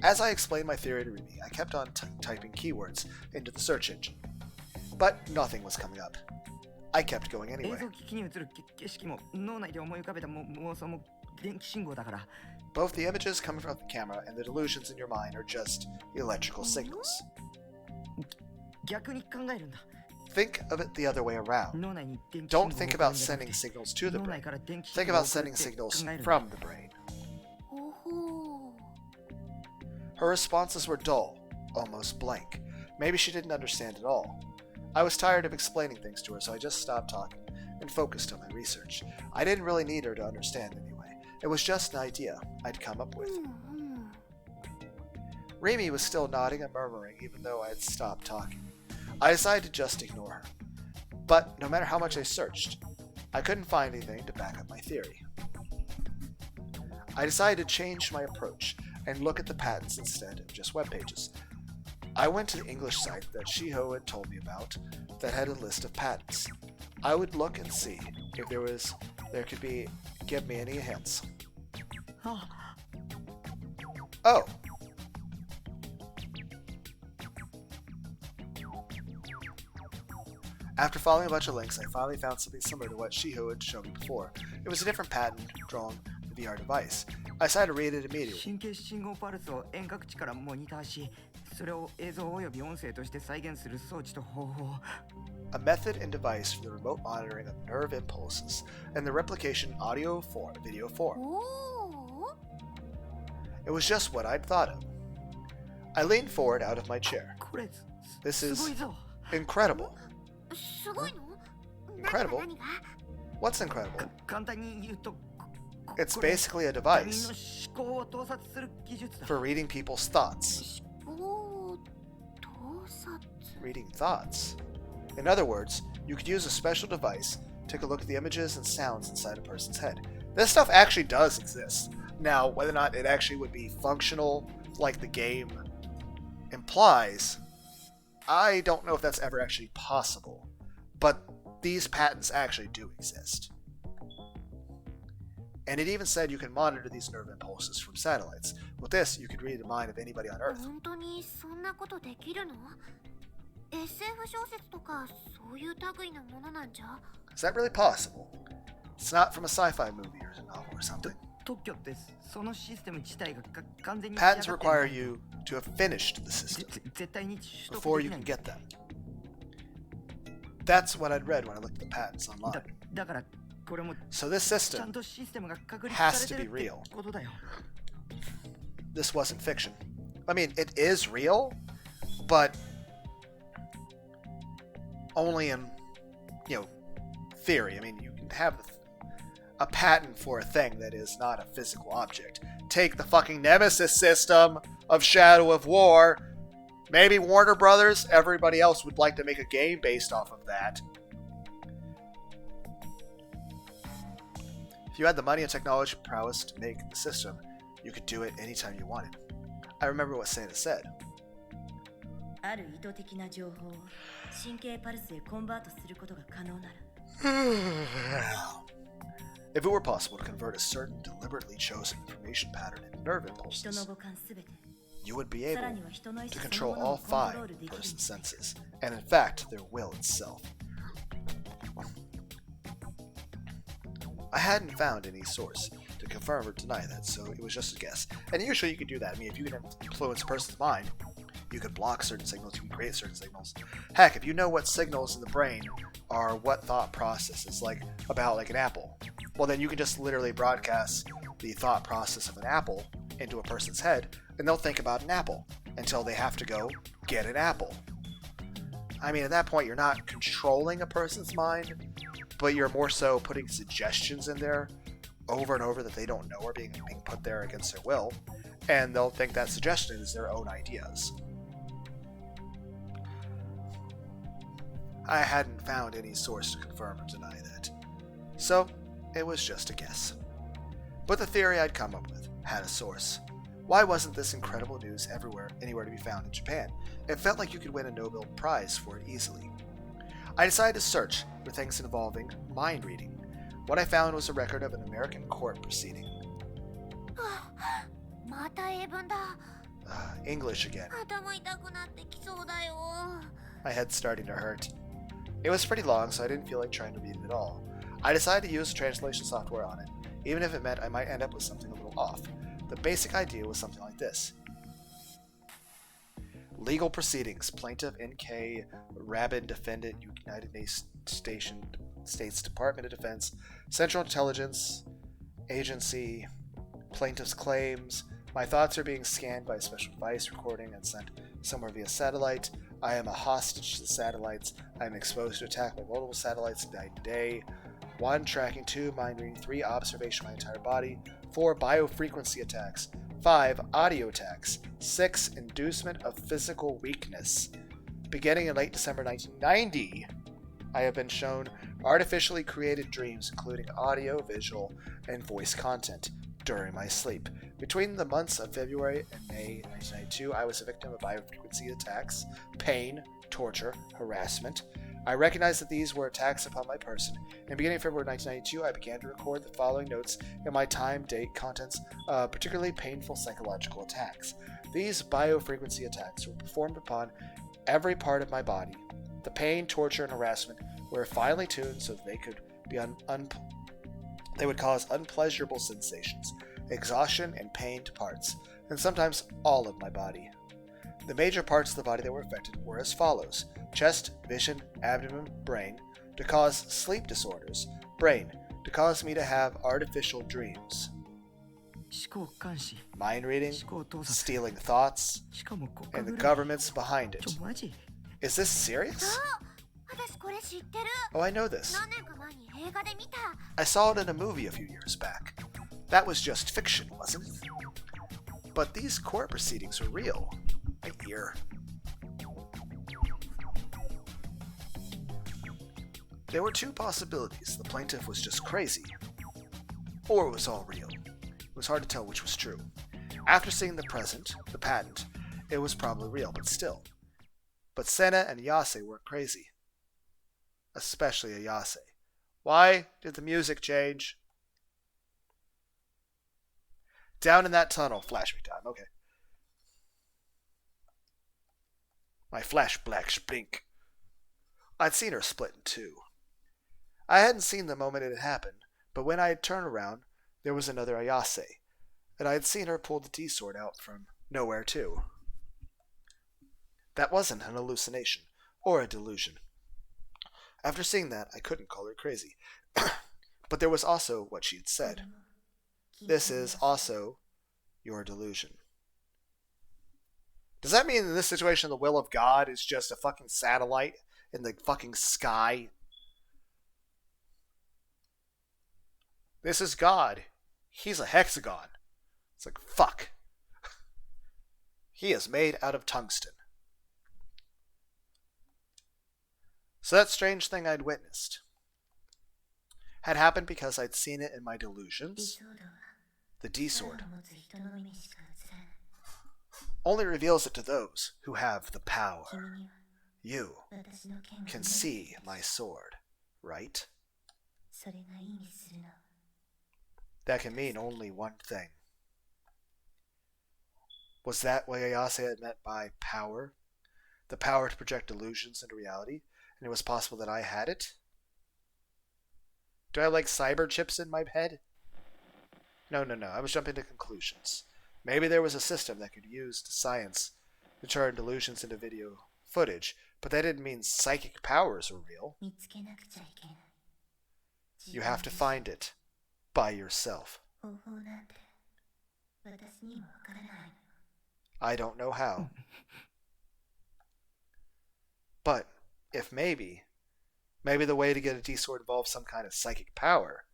As I explained my theory to Remy, I kept on typing keywords into the search engine. But nothing was coming up. I kept going anyway. Both the images coming from the camera and the delusions in your mind are just electrical signals. Think of it the other way around. Don't think about sending signals to the brain. Think about sending signals from the brain. Her responses were dull, almost blank. Maybe she didn't understand at all. I was tired of explaining things to her, so I just stopped talking and focused on my research. I didn't really need her to understand anyway. It was just an idea I'd come up with. Remy was still nodding and murmuring even though I had stopped talking. I decided to just ignore her. But no matter how much I searched, I couldn't find anything to back up my theory. I decided to change my approach and look at the patents instead of just web pages. I went to the English site that Shiho had told me about that had a list of patents. I would look and see if there could give me any hints. Oh. After following a bunch of links, I finally found something similar to what Shiho had shown me before. It was a different patent drawn the VR device. I decided to read it immediately. 神経信号パルスを遠隔地からモニターし、それを映像および音声として再現する装置と方法。A method and device for the remote monitoring of nerve impulses and the replication in audio form, video form. It was just what I'd thought of. I leaned forward out of my chair. This is incredible. Incredible? What's incredible? It's basically a device for reading people's thoughts. Reading thoughts. In other words, you could use a special device to take a look at the images and sounds inside a person's head. This stuff actually does exist. Now, whether or not it actually would be functional like the game implies, I don't know if that's ever actually possible. But these patents actually do exist. And it even said you can monitor these nerve impulses from satellites. With this, you could read the mind of anybody on Earth. Is that really possible? It's not from a sci-fi movie or a novel or something. Patents require you to have finished the system before you can get them. That's what I'd read when I looked at the patents online. So this system has to be real. This wasn't fiction. I mean, it is real, but only in, theory. I mean, you can have a patent for a thing that is not a physical object. Take the fucking Nemesis system of Shadow of War. Maybe Warner Brothers, everybody else would like to make a game based off of that. If you had the money and technology prowess to make the system, you could do it anytime you wanted. I remember what Santa said. If it were possible to convert a certain deliberately chosen information pattern into nerve impulses, you would be able to control all 5 person's senses, and in fact, their will itself. I hadn't found any source to confirm or deny that, so it was just a guess. And usually you could do that. I mean, if you can influence a person's mind, you could block certain signals, you can create certain signals. Heck, if you know what signals in the brain are what thought process is about an apple, well then you can just literally broadcast the thought process of an apple into a person's head, and they'll think about an apple until they have to go get an apple. I mean, at that point, you're not controlling a person's mind, but you're more so putting suggestions in there over and over that they don't know are being put there against their will, and they'll think that suggestion is their own ideas. I hadn't found any source to confirm or deny that, so it was just a guess. But the theory I'd come up with had a source. Why wasn't this incredible news anywhere to be found in Japan? It felt like you could win a Nobel Prize for it easily. I decided to search for things involving mind reading. What I found was a record of an American court proceeding. English again. My head's starting to hurt. It was pretty long, so I didn't feel like trying to read it at all. I decided to use translation software on it, even if it meant I might end up with something a little off. The basic idea was something like this. Legal proceedings. Plaintiff N.K. Rabin, defendant, United States Department of Defense, Central Intelligence Agency, plaintiff's claims. My thoughts are being scanned by a special device recording and sent somewhere via satellite. I am a hostage to the satellites. I am exposed to attack by multiple satellites night and day. 1. Tracking. 2. Mind reading. 3. Observation of my entire body. 4. Biofrequency attacks. 5. Audio attacks. 6. Inducement of physical weakness. Beginning in late December 1990, I have been shown artificially created dreams including audio, visual, and voice content during my sleep. Between the months of February and May 1992, I was a victim of biofrequency attacks, pain, torture, harassment. I recognized that these were attacks upon my person, and beginning of February 1992, I began to record the following notes in my time, date, contents, particularly painful psychological attacks. These biofrequency attacks were performed upon every part of my body. The pain, torture, and harassment were finely tuned so that they could be they would cause unpleasurable sensations, exhaustion, and pain to parts, and sometimes all of my body. The major parts of the body that were affected were as follows: chest, vision, abdomen, brain, to cause sleep disorders, brain, to cause me to have artificial dreams, 思考監視 mind reading, 思考盗撮 stealing thoughts, しかも国家 and the ぐらい governments behind it. マジ Is this serious? 私これ知ってる。 Oh, I know this. 何年か前に映画で見た。 I saw it in a movie a few years back. That was just fiction, wasn't it? But these court proceedings are real. I hear. There were two possibilities. The plaintiff was just crazy, or it was all real. It was hard to tell which was true. After seeing the patent, it was probably real, but still. But Senna and Yase weren't crazy. Especially Ayase. Why did the music change? Down in that tunnel, flashback time, okay. My flashback blink. I'd seen her split in two. I hadn't seen the moment it had happened, but when I had turned around, there was another Ayase, and I had seen her pull the T-sword out from nowhere too. That wasn't an hallucination, or a delusion. After seeing that, I couldn't call her crazy. But there was also what she had said. This is also your delusion. Does that mean in this situation the will of God is just a fucking satellite in the fucking sky? This is God. He's a hexagon. It's like, fuck. He is made out of tungsten. So that strange thing I'd witnessed had happened because I'd seen it in my delusions. The D-sword only reveals it to those who have the power. You can see my sword, right? That can mean only one thing. Was that what Ayase had meant by power? The power to project illusions into reality? And it was possible that I had it? Do I have like cyber chips in my head? No. I was jumping to conclusions. Maybe there was a system that could use science to turn delusions into video footage, but that didn't mean psychic powers were real. You have to find it by yourself. I don't know how. But if maybe the way to get a D-sword involves some kind of psychic power,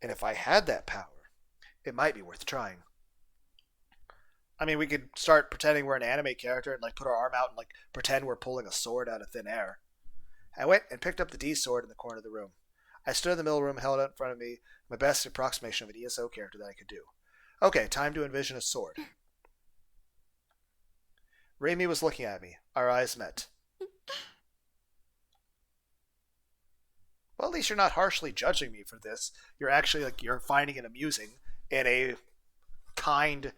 and if I had that power, it might be worth trying. I mean, we could start pretending we're an anime character and like put our arm out and like pretend we're pulling a sword out of thin air. I went and picked up the D-sword in the corner of the room. I stood in the middle room, held it in front of me, my best approximation of an ESO character that I could do. Okay, time to envision a sword. Remy was looking at me. Our eyes met. Well, at least you're not harshly judging me for this. You're actually like, you're finding it amusing in a kind,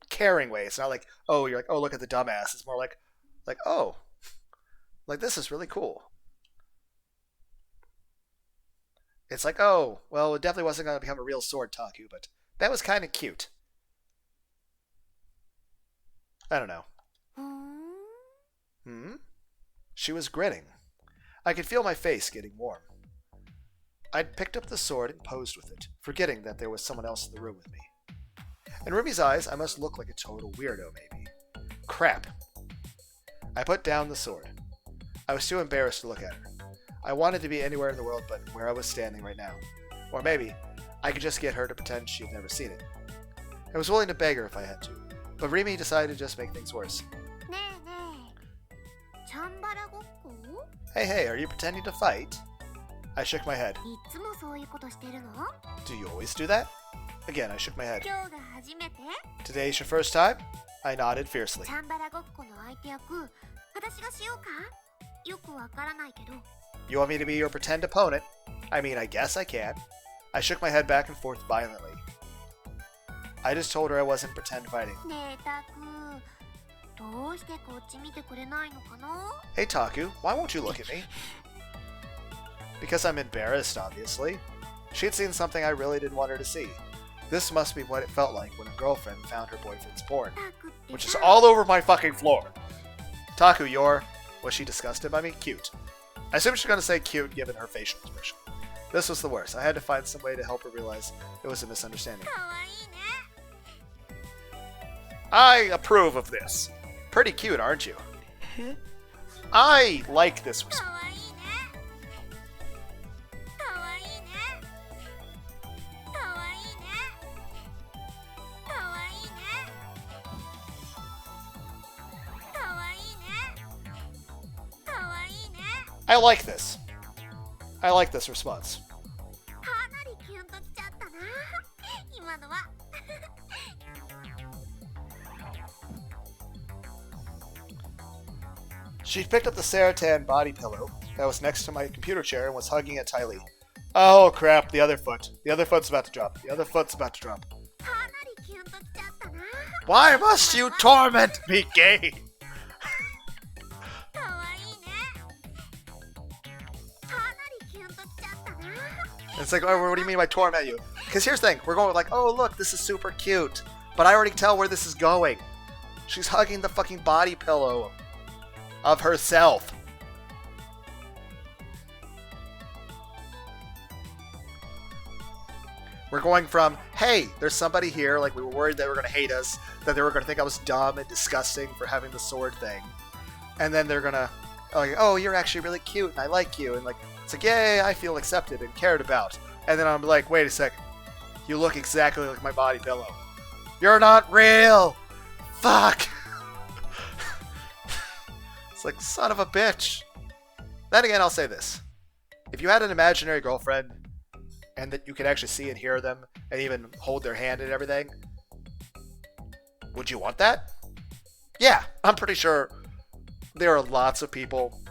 caring way. It's not like, oh, you're like, oh, look at the dumbass. It's more like, oh, like this is really cool. It's like, oh, well, it definitely wasn't going to become a real sword, Taku, but that was kind of cute. I don't know. She was grinning. I could feel my face getting warm. I'd picked up the sword and posed with it, forgetting that there was someone else in the room with me. In Ruby's eyes, I must look like a total weirdo, maybe. Crap. I put down the sword. I was too embarrassed to look at her. I wanted to be anywhere in the world but where I was standing right now. Or maybe I could just get her to pretend she'd never seen it. I was willing to beg her if I had to, but Remy decided to just make things worse. Hey, are you pretending to fight? I shook my head. Do you always do that? Again, I shook my head. 今日が初めて Today's your first time? I nodded fiercely. チャンバラごっこの相手役私がしようかよくわからないけど You want me to be your pretend opponent? I mean, I guess I can. I shook my head back and forth violently. I just told her I wasn't pretend fighting. ねえタクどうしてこっち見てくれないのかな Hey Taku, why won't you look at me? Because I'm embarrassed, obviously. She had seen something I really didn't want her to see. This must be what it felt like when a girlfriend found her boyfriend's porn. タクって Which is さ all over my fucking floor. Taku, you're... Was she disgusted by me? Cute. I assume she's gonna say cute given her facial expression. This was the worst. I had to find some way to help her realize it was a misunderstanding. かわいいね I approve of this. Pretty cute, aren't you? I like this か response. わいいねかわいいねかわいいねかわいいねかわいいねかわいいね I like this. I like this response. かなりキュンときちゃったな今のは She picked up the Saratan body pillow that was next to my computer chair and was hugging it tightly. Oh crap, the other foot. The other foot's about to drop. The other foot's about to drop. かなりキュンときちゃったな Why must you torment me, gay? かわいいねかなりキュンときちゃったな It's like, oh, what do you mean by torment you? Because here's the thing. We're going like, oh, look, this is super cute. But I already tell where this is going. She's hugging the fucking body pillow of herself. We're going from, hey, there's somebody here, like we were worried they were going to hate us, that they were going to think I was dumb and disgusting for having the sword thing. And then they're going to, like, oh, you're actually really cute and I like you. And like, it's like, yay, I feel accepted and cared about. And then I'm like, wait a second. You look exactly like my body pillow. You're not real! Fuck! It's like, son of a bitch. Then again, I'll say this. If you had an imaginary girlfriend, and that you could actually see and hear them, and even hold their hand and everything, would you want that? Yeah, I'm pretty sure there are lots of people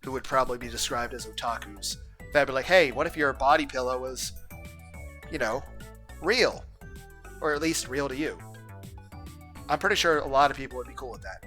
who would probably be described as otakus. That'd be like, hey, what if your body pillow was, you know, real? Or at least real to you. I'm pretty sure a lot of people would be cool with that.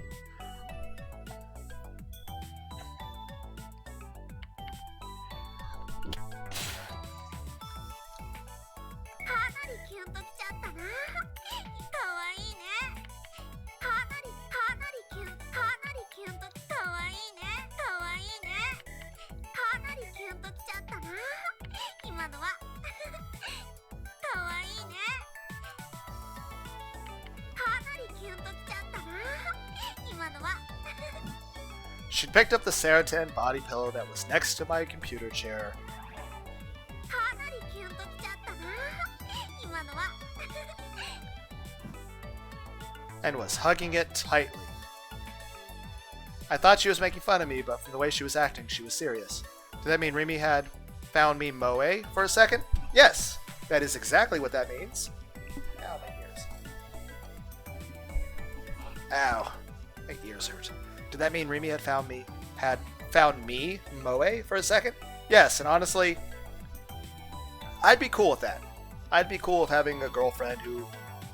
She picked up the Saratan body pillow that was next to my computer chair. And was hugging it tightly. I thought she was making fun of me, but from the way she was acting, she was serious. Did that mean Rimi had found me moe for a second? Yes, that is exactly what that means. Ow, my ears. Ow, my ears hurt. Did that mean Rimi had found me moe for a second? Yes, and honestly, I'd be cool with that. I'd be cool with having a girlfriend who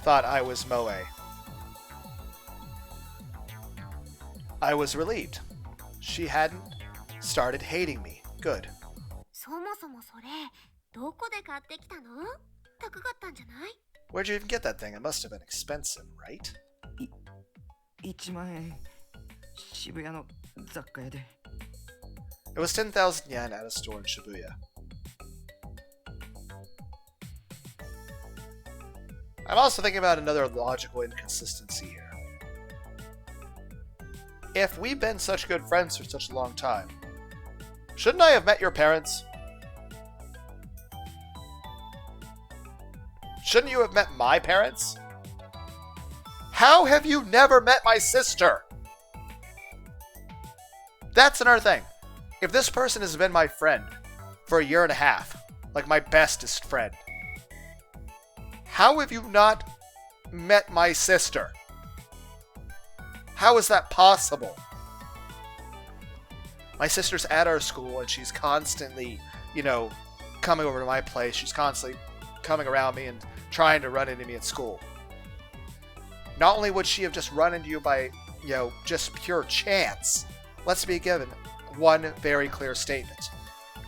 thought I was moe. I was relieved. She hadn't started hating me. Good. そもそもそれどこで買ってきたの高かったんじゃない Where'd you even get that thing? It must have been expensive, right? 1万円渋谷の雑貨屋で It was 10,000 yen at a store in Shibuya. I'm also thinking about another logical inconsistency here. If we've been such good friends for such a long time, shouldn't I have met your parents? Shouldn't you have met my parents? How have you never met my sister? That's another thing. If this person has been my friend for a year and a half, like my bestest friend, How have you not met my sister? How is that possible? My sister's at our school and she's constantly, coming over to my place. She's constantly coming around me and trying to run into me at school. Not only would she have just run into you by, just pure chance, let's be given one very clear statement.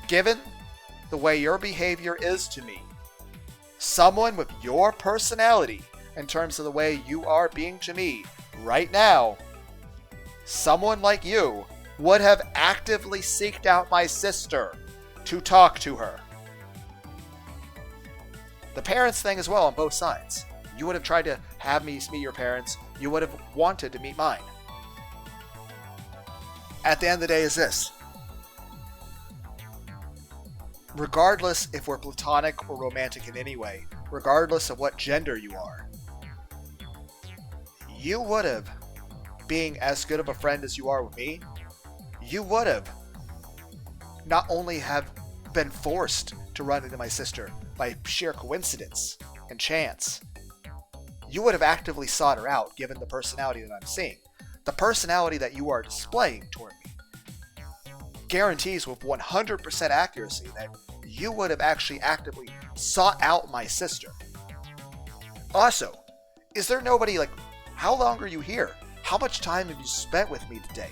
Given the way your behavior is to me, someone with your personality, in terms of the way you are being to me right now, someone like you would have actively seeked out my sister to talk to her. The parents thing as well on both sides. You would have tried to have me meet your parents. You would have wanted to meet mine. At the end of the day is this. Regardless if we're platonic or romantic in any way, regardless of what gender you are, you would have, being as good of a friend as you are with me, you would have not only have been forced to run into my sister by sheer coincidence and chance, you would have actively sought her out given the personality that I'm seeing. The personality that you are displaying toward me guarantees with 100% accuracy that you would have actually actively sought out my sister. Also, is there nobody how long are you here? How much time have you spent with me today?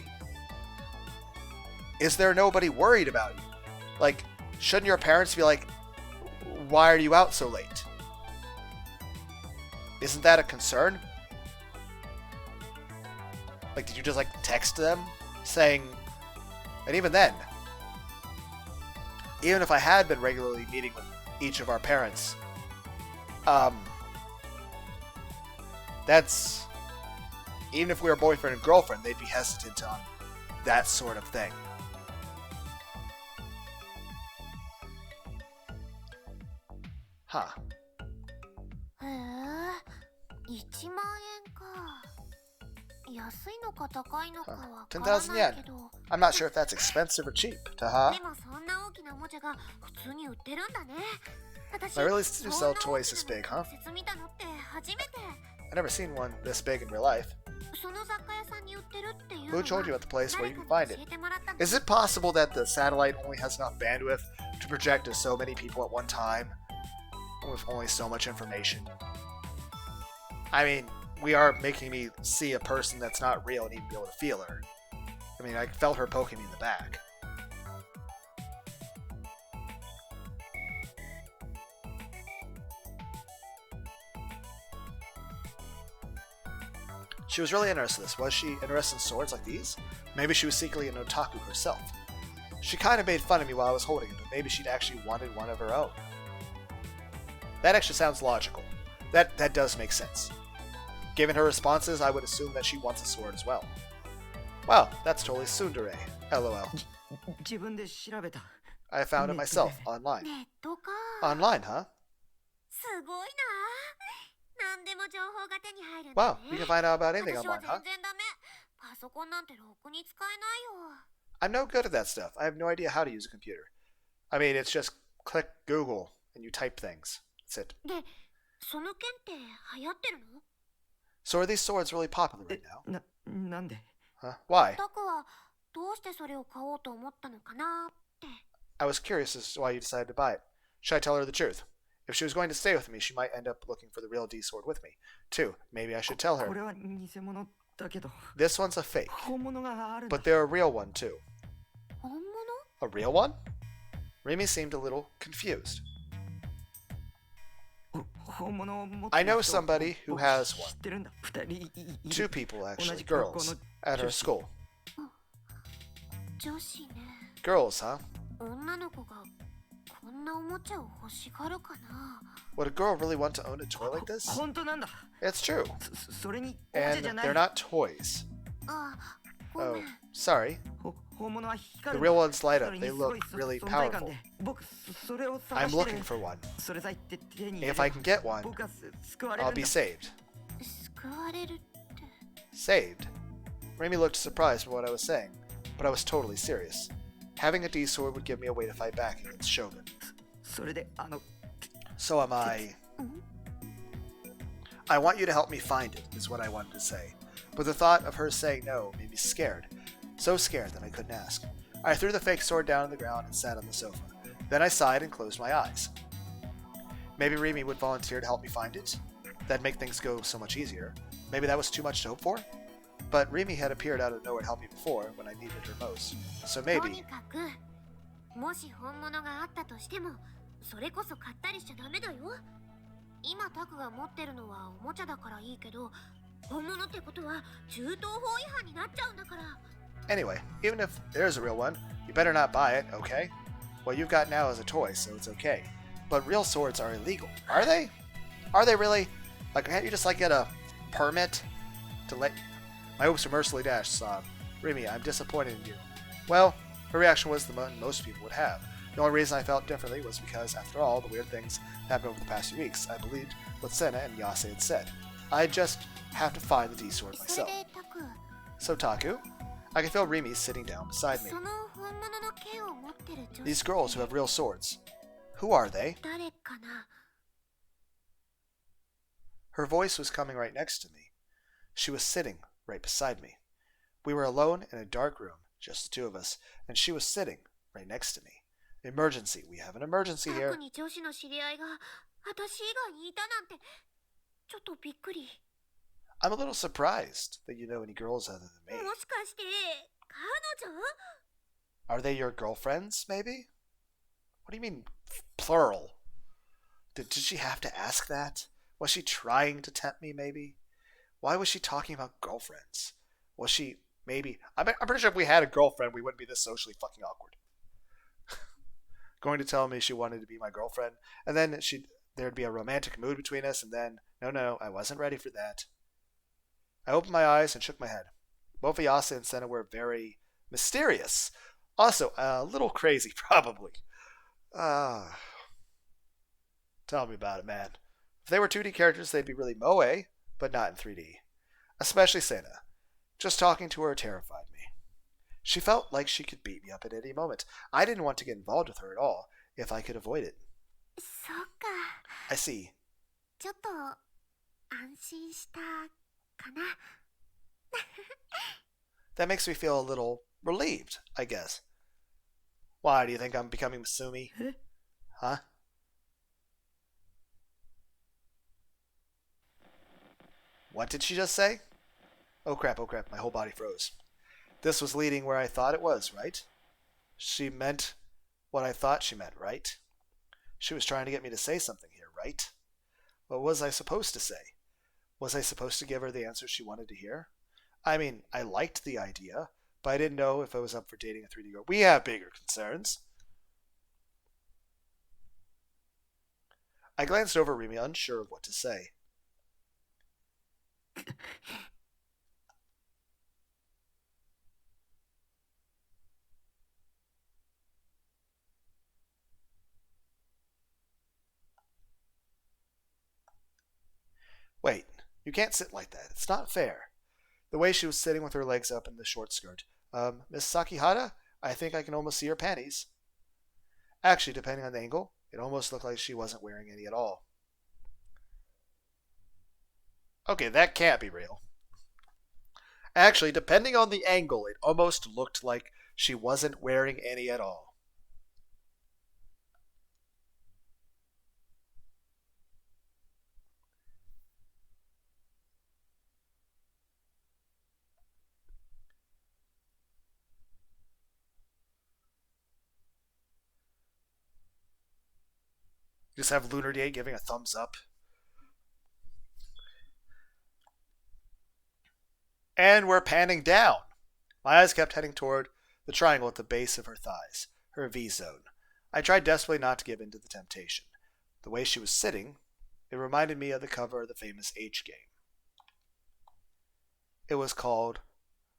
Is there nobody worried about you? Shouldn't your parents be why are you out so late? Isn't that a concern? Did you just text them saying, and even then, even if I had been regularly meeting with each of our parents, that's, even if we were boyfriend and girlfriend, they'd be hesitant on that sort of thing. Huh. へえ、1万円か。安いのか高いのかわからないけど。10,000 yen. I'm not sure if that's expensive or cheap. Taha. でもそんな大きなおもちゃが普通に売ってるんだね。私、 I really do sell toys this big, huh? 説見たのって初めて。 I've never seen one this big in real life. その雑貨屋さんに売ってるっていうの Who は told you about the place where you can 誰 find か it? に教えてもらったんだ。 Is it possible that the satellite only has enough bandwidth to project to so many people at one time with only so much information? I mean, we are making me see a person that's not real and even be able to feel her. I mean, I felt her poking me in the back. She was really interested in this. Was she interested in swords like these? Maybe she was secretly an otaku herself. She kind of made fun of me while I was holding it, but maybe she'd actually wanted one of her own. That actually sounds logical. That does make sense. Given her responses, I would assume that she wants a sword as well. Wow, that's totally tsundere. LOL. 自分で調べた。 I found it myself online. ネットか。 Online, huh? すごいな。何でも情報が手に入るんだ Wow, ね。 you can find out about anything 私は online, 全 huh? 然ダメ。パソコンなんてろくに使えないよ。 I'm no good at that stuff. I have no idea how to use a computer. I mean, it's just click Google and you type things. That's it. で、その剣って流行ってるの？ So are these swords really popular right now? なんで Huh? Why? タクはどうしてそれを買おうと思ったのかなって。 I was curious as to why you decided to buy it. Should I tell her the truth? If she was going to stay with me, she might end up looking for the real D sword with me. Too, maybe I should tell これ her. は偽物だけど This one's a fake, 本物があるんだ but they're a real one too. 本物？ A real one? Remy seemed a little confused. 本物を持って I る know 人を somebody who has 知 one. ってるんだ2人いる Two people, actually, 同じ学校の girls, at her school. 女子ね。 Girls, huh? 女の子がこんなおもちゃを欲しがるかな。 Would a girl really want to own a toy like this? 本当なんだ It's true. それにおもちゃ And じゃない they're not toys. あ、ご Oh, めん。 sorry. 本物は The 光る real ones light そ up. れ They にすご look い really 存在感 powerful. で僕それを探 I'm して looking る for one. それさえ手に入れ If I can get one, 僕は救われる I'll ん be だ saved. 救われるって。 Saved? Remy looked surprised by what I was saying, but I was totally serious. Having a D sword would give me a way to fight back against Shogun. それで So am I. I want you to help me find it, is what I wanted to say. But the thought of her saying no made me scared. So scared that I couldn't ask. I threw the fake sword down on the ground and sat on the sofa. Then I sighed and closed my eyes. Maybe Rimi would volunteer to help me find it. That'd make things go so much easier. Maybe that was too much to hope for? But Rimi had appeared out of nowhere to help me before when I needed her most. So とに maybe... かくもし本物があったとしてもそれこそ買ったりしちゃダメだよ。今タクが持ってるのはおもちゃだからいいけど本物ってことは銃刀法違反になっちゃうんだから。 Anyway, even if there's a real one, you better not buy it, okay? What you've got now is a toy, so it's okay. But real swords are illegal. Are they? Are they really? Like, can't you just, like, get a permit to let... My hopes were mercilessly dashed, sobbed. Rimi, I'm disappointed in you. Well, her reaction was the one most people would have. The only reason I felt differently was because, after all the weird things happened over the past few weeks, I believed what Senna and Yase had said. I just have to find the D-sword それ myself. でタク So, Taku, I can feel Rimi sitting down beside me. その本物の剣を持ってる女 These 子 girls who have real swords. Who are they? 誰かな。 Her voice was coming right next to me. She was sitting right beside me. We were alone in a dark room, just the two of us, and she was sitting right next to me. Emergency. We have an emergency タ here. クに女子の知り合いが私以外にいたなんてちょっとびっくり。 I'm a little surprised that you know any girls other than me. もしかして彼女？ Are they your girlfriends, maybe? What do you mean, plural? Did she have to ask that? Was she trying to tempt me, maybe? Why was she talking about girlfriends? Was she, maybe... I'm pretty sure if we had a girlfriend, we wouldn't be this socially fucking awkward. Going to tell me she wanted to be my girlfriend, and then there'd be a romantic mood between us, and then... No, I wasn't ready for that. I opened my eyes and shook my head. Both Ayase and Senna were very mysterious. Also, a little crazy, probably. Tell me about it, man. If they were 2D characters, they'd be really moe, but not in 3D. Especially Senna. Just talking to her terrified me. She felt like she could beat me up at any moment. I didn't want to get involved with her at all, if I could avoid it. そっか。 I see. ちょっと安心したかな。 That makes me feel a little relieved, I guess. Why, do you think I'm becoming Masumi? Huh? What did she just say? Oh crap, my whole body froze. This was leading where I thought it was, right? She meant what I thought she meant, right? She was trying to get me to say something here, right? What was I supposed to say? Was I supposed to give her the answer she wanted to hear? I mean, I liked the idea, but I didn't know if I was up for dating a 3D girl. We have bigger concerns. I glanced over Rimi, unsure of what to say. Wait, you can't sit like that. It's not fair. The way she was sitting with her legs up in the short skirt. Miss Sakihara, I think I can almost see her panties. Actually, depending on the angle, it almost looked like she wasn't wearing any at all. Okay, that can't be real. Actually, depending on the angle, it almost looked like she wasn't wearing any at all. Just have Lunar Day giving a thumbs up. And we're panning down. My eyes kept heading toward the triangle at the base of her thighs, her V-zone. I tried desperately not to give in to the temptation. The way she was sitting, it reminded me of the cover of the famous H game. It was called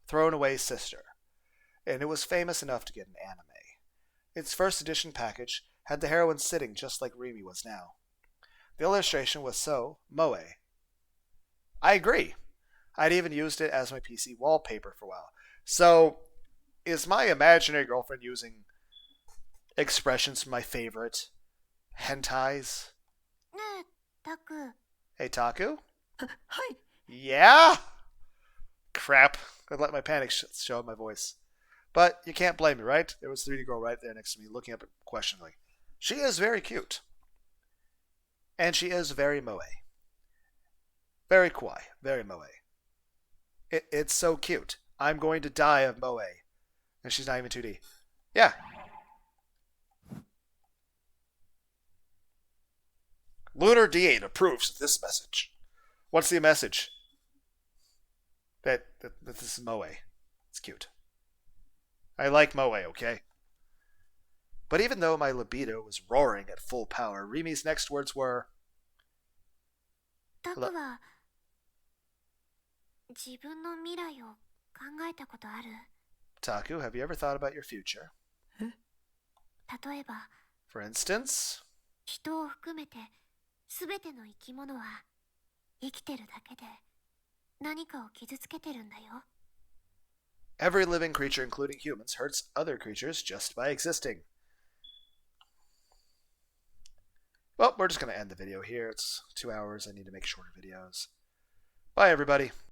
Thrown Away Sister, and it was famous enough to get an anime. Its first edition package had the heroine sitting just like Rimi was now. The illustration was so moe. I agree. I'd even used it as my PC wallpaper for a while. So, is my imaginary girlfriend using expressions from my favorite hentais? ねえタク Hey, Taku? はい。 Yeah? Crap. I let my panic show in my voice. But you can't blame me, right? There was 3D girl right there next to me looking up questioningly. She is very cute. And she is very moe. Very kawaii. Very moe. It's so cute. I'm going to die of moe. And she's not even 2D. Yeah. Lunar D8 approves of this message. What's the message? That this is moe. It's cute. I like moe, okay? But even though my libido was roaring at full power, Rimi's next words were, タクは自分の未来を考えたことある？ Taku, have you ever thought about your future? 例えば For instance, 人を含めて全ての生き物は生きてるだけで何かを傷つけてるんだよ。 every living creature, including humans, hurts other creatures just by existing. Well, we're just going to end the video here. It's 2 hours. I need to make shorter videos. Bye, everybody.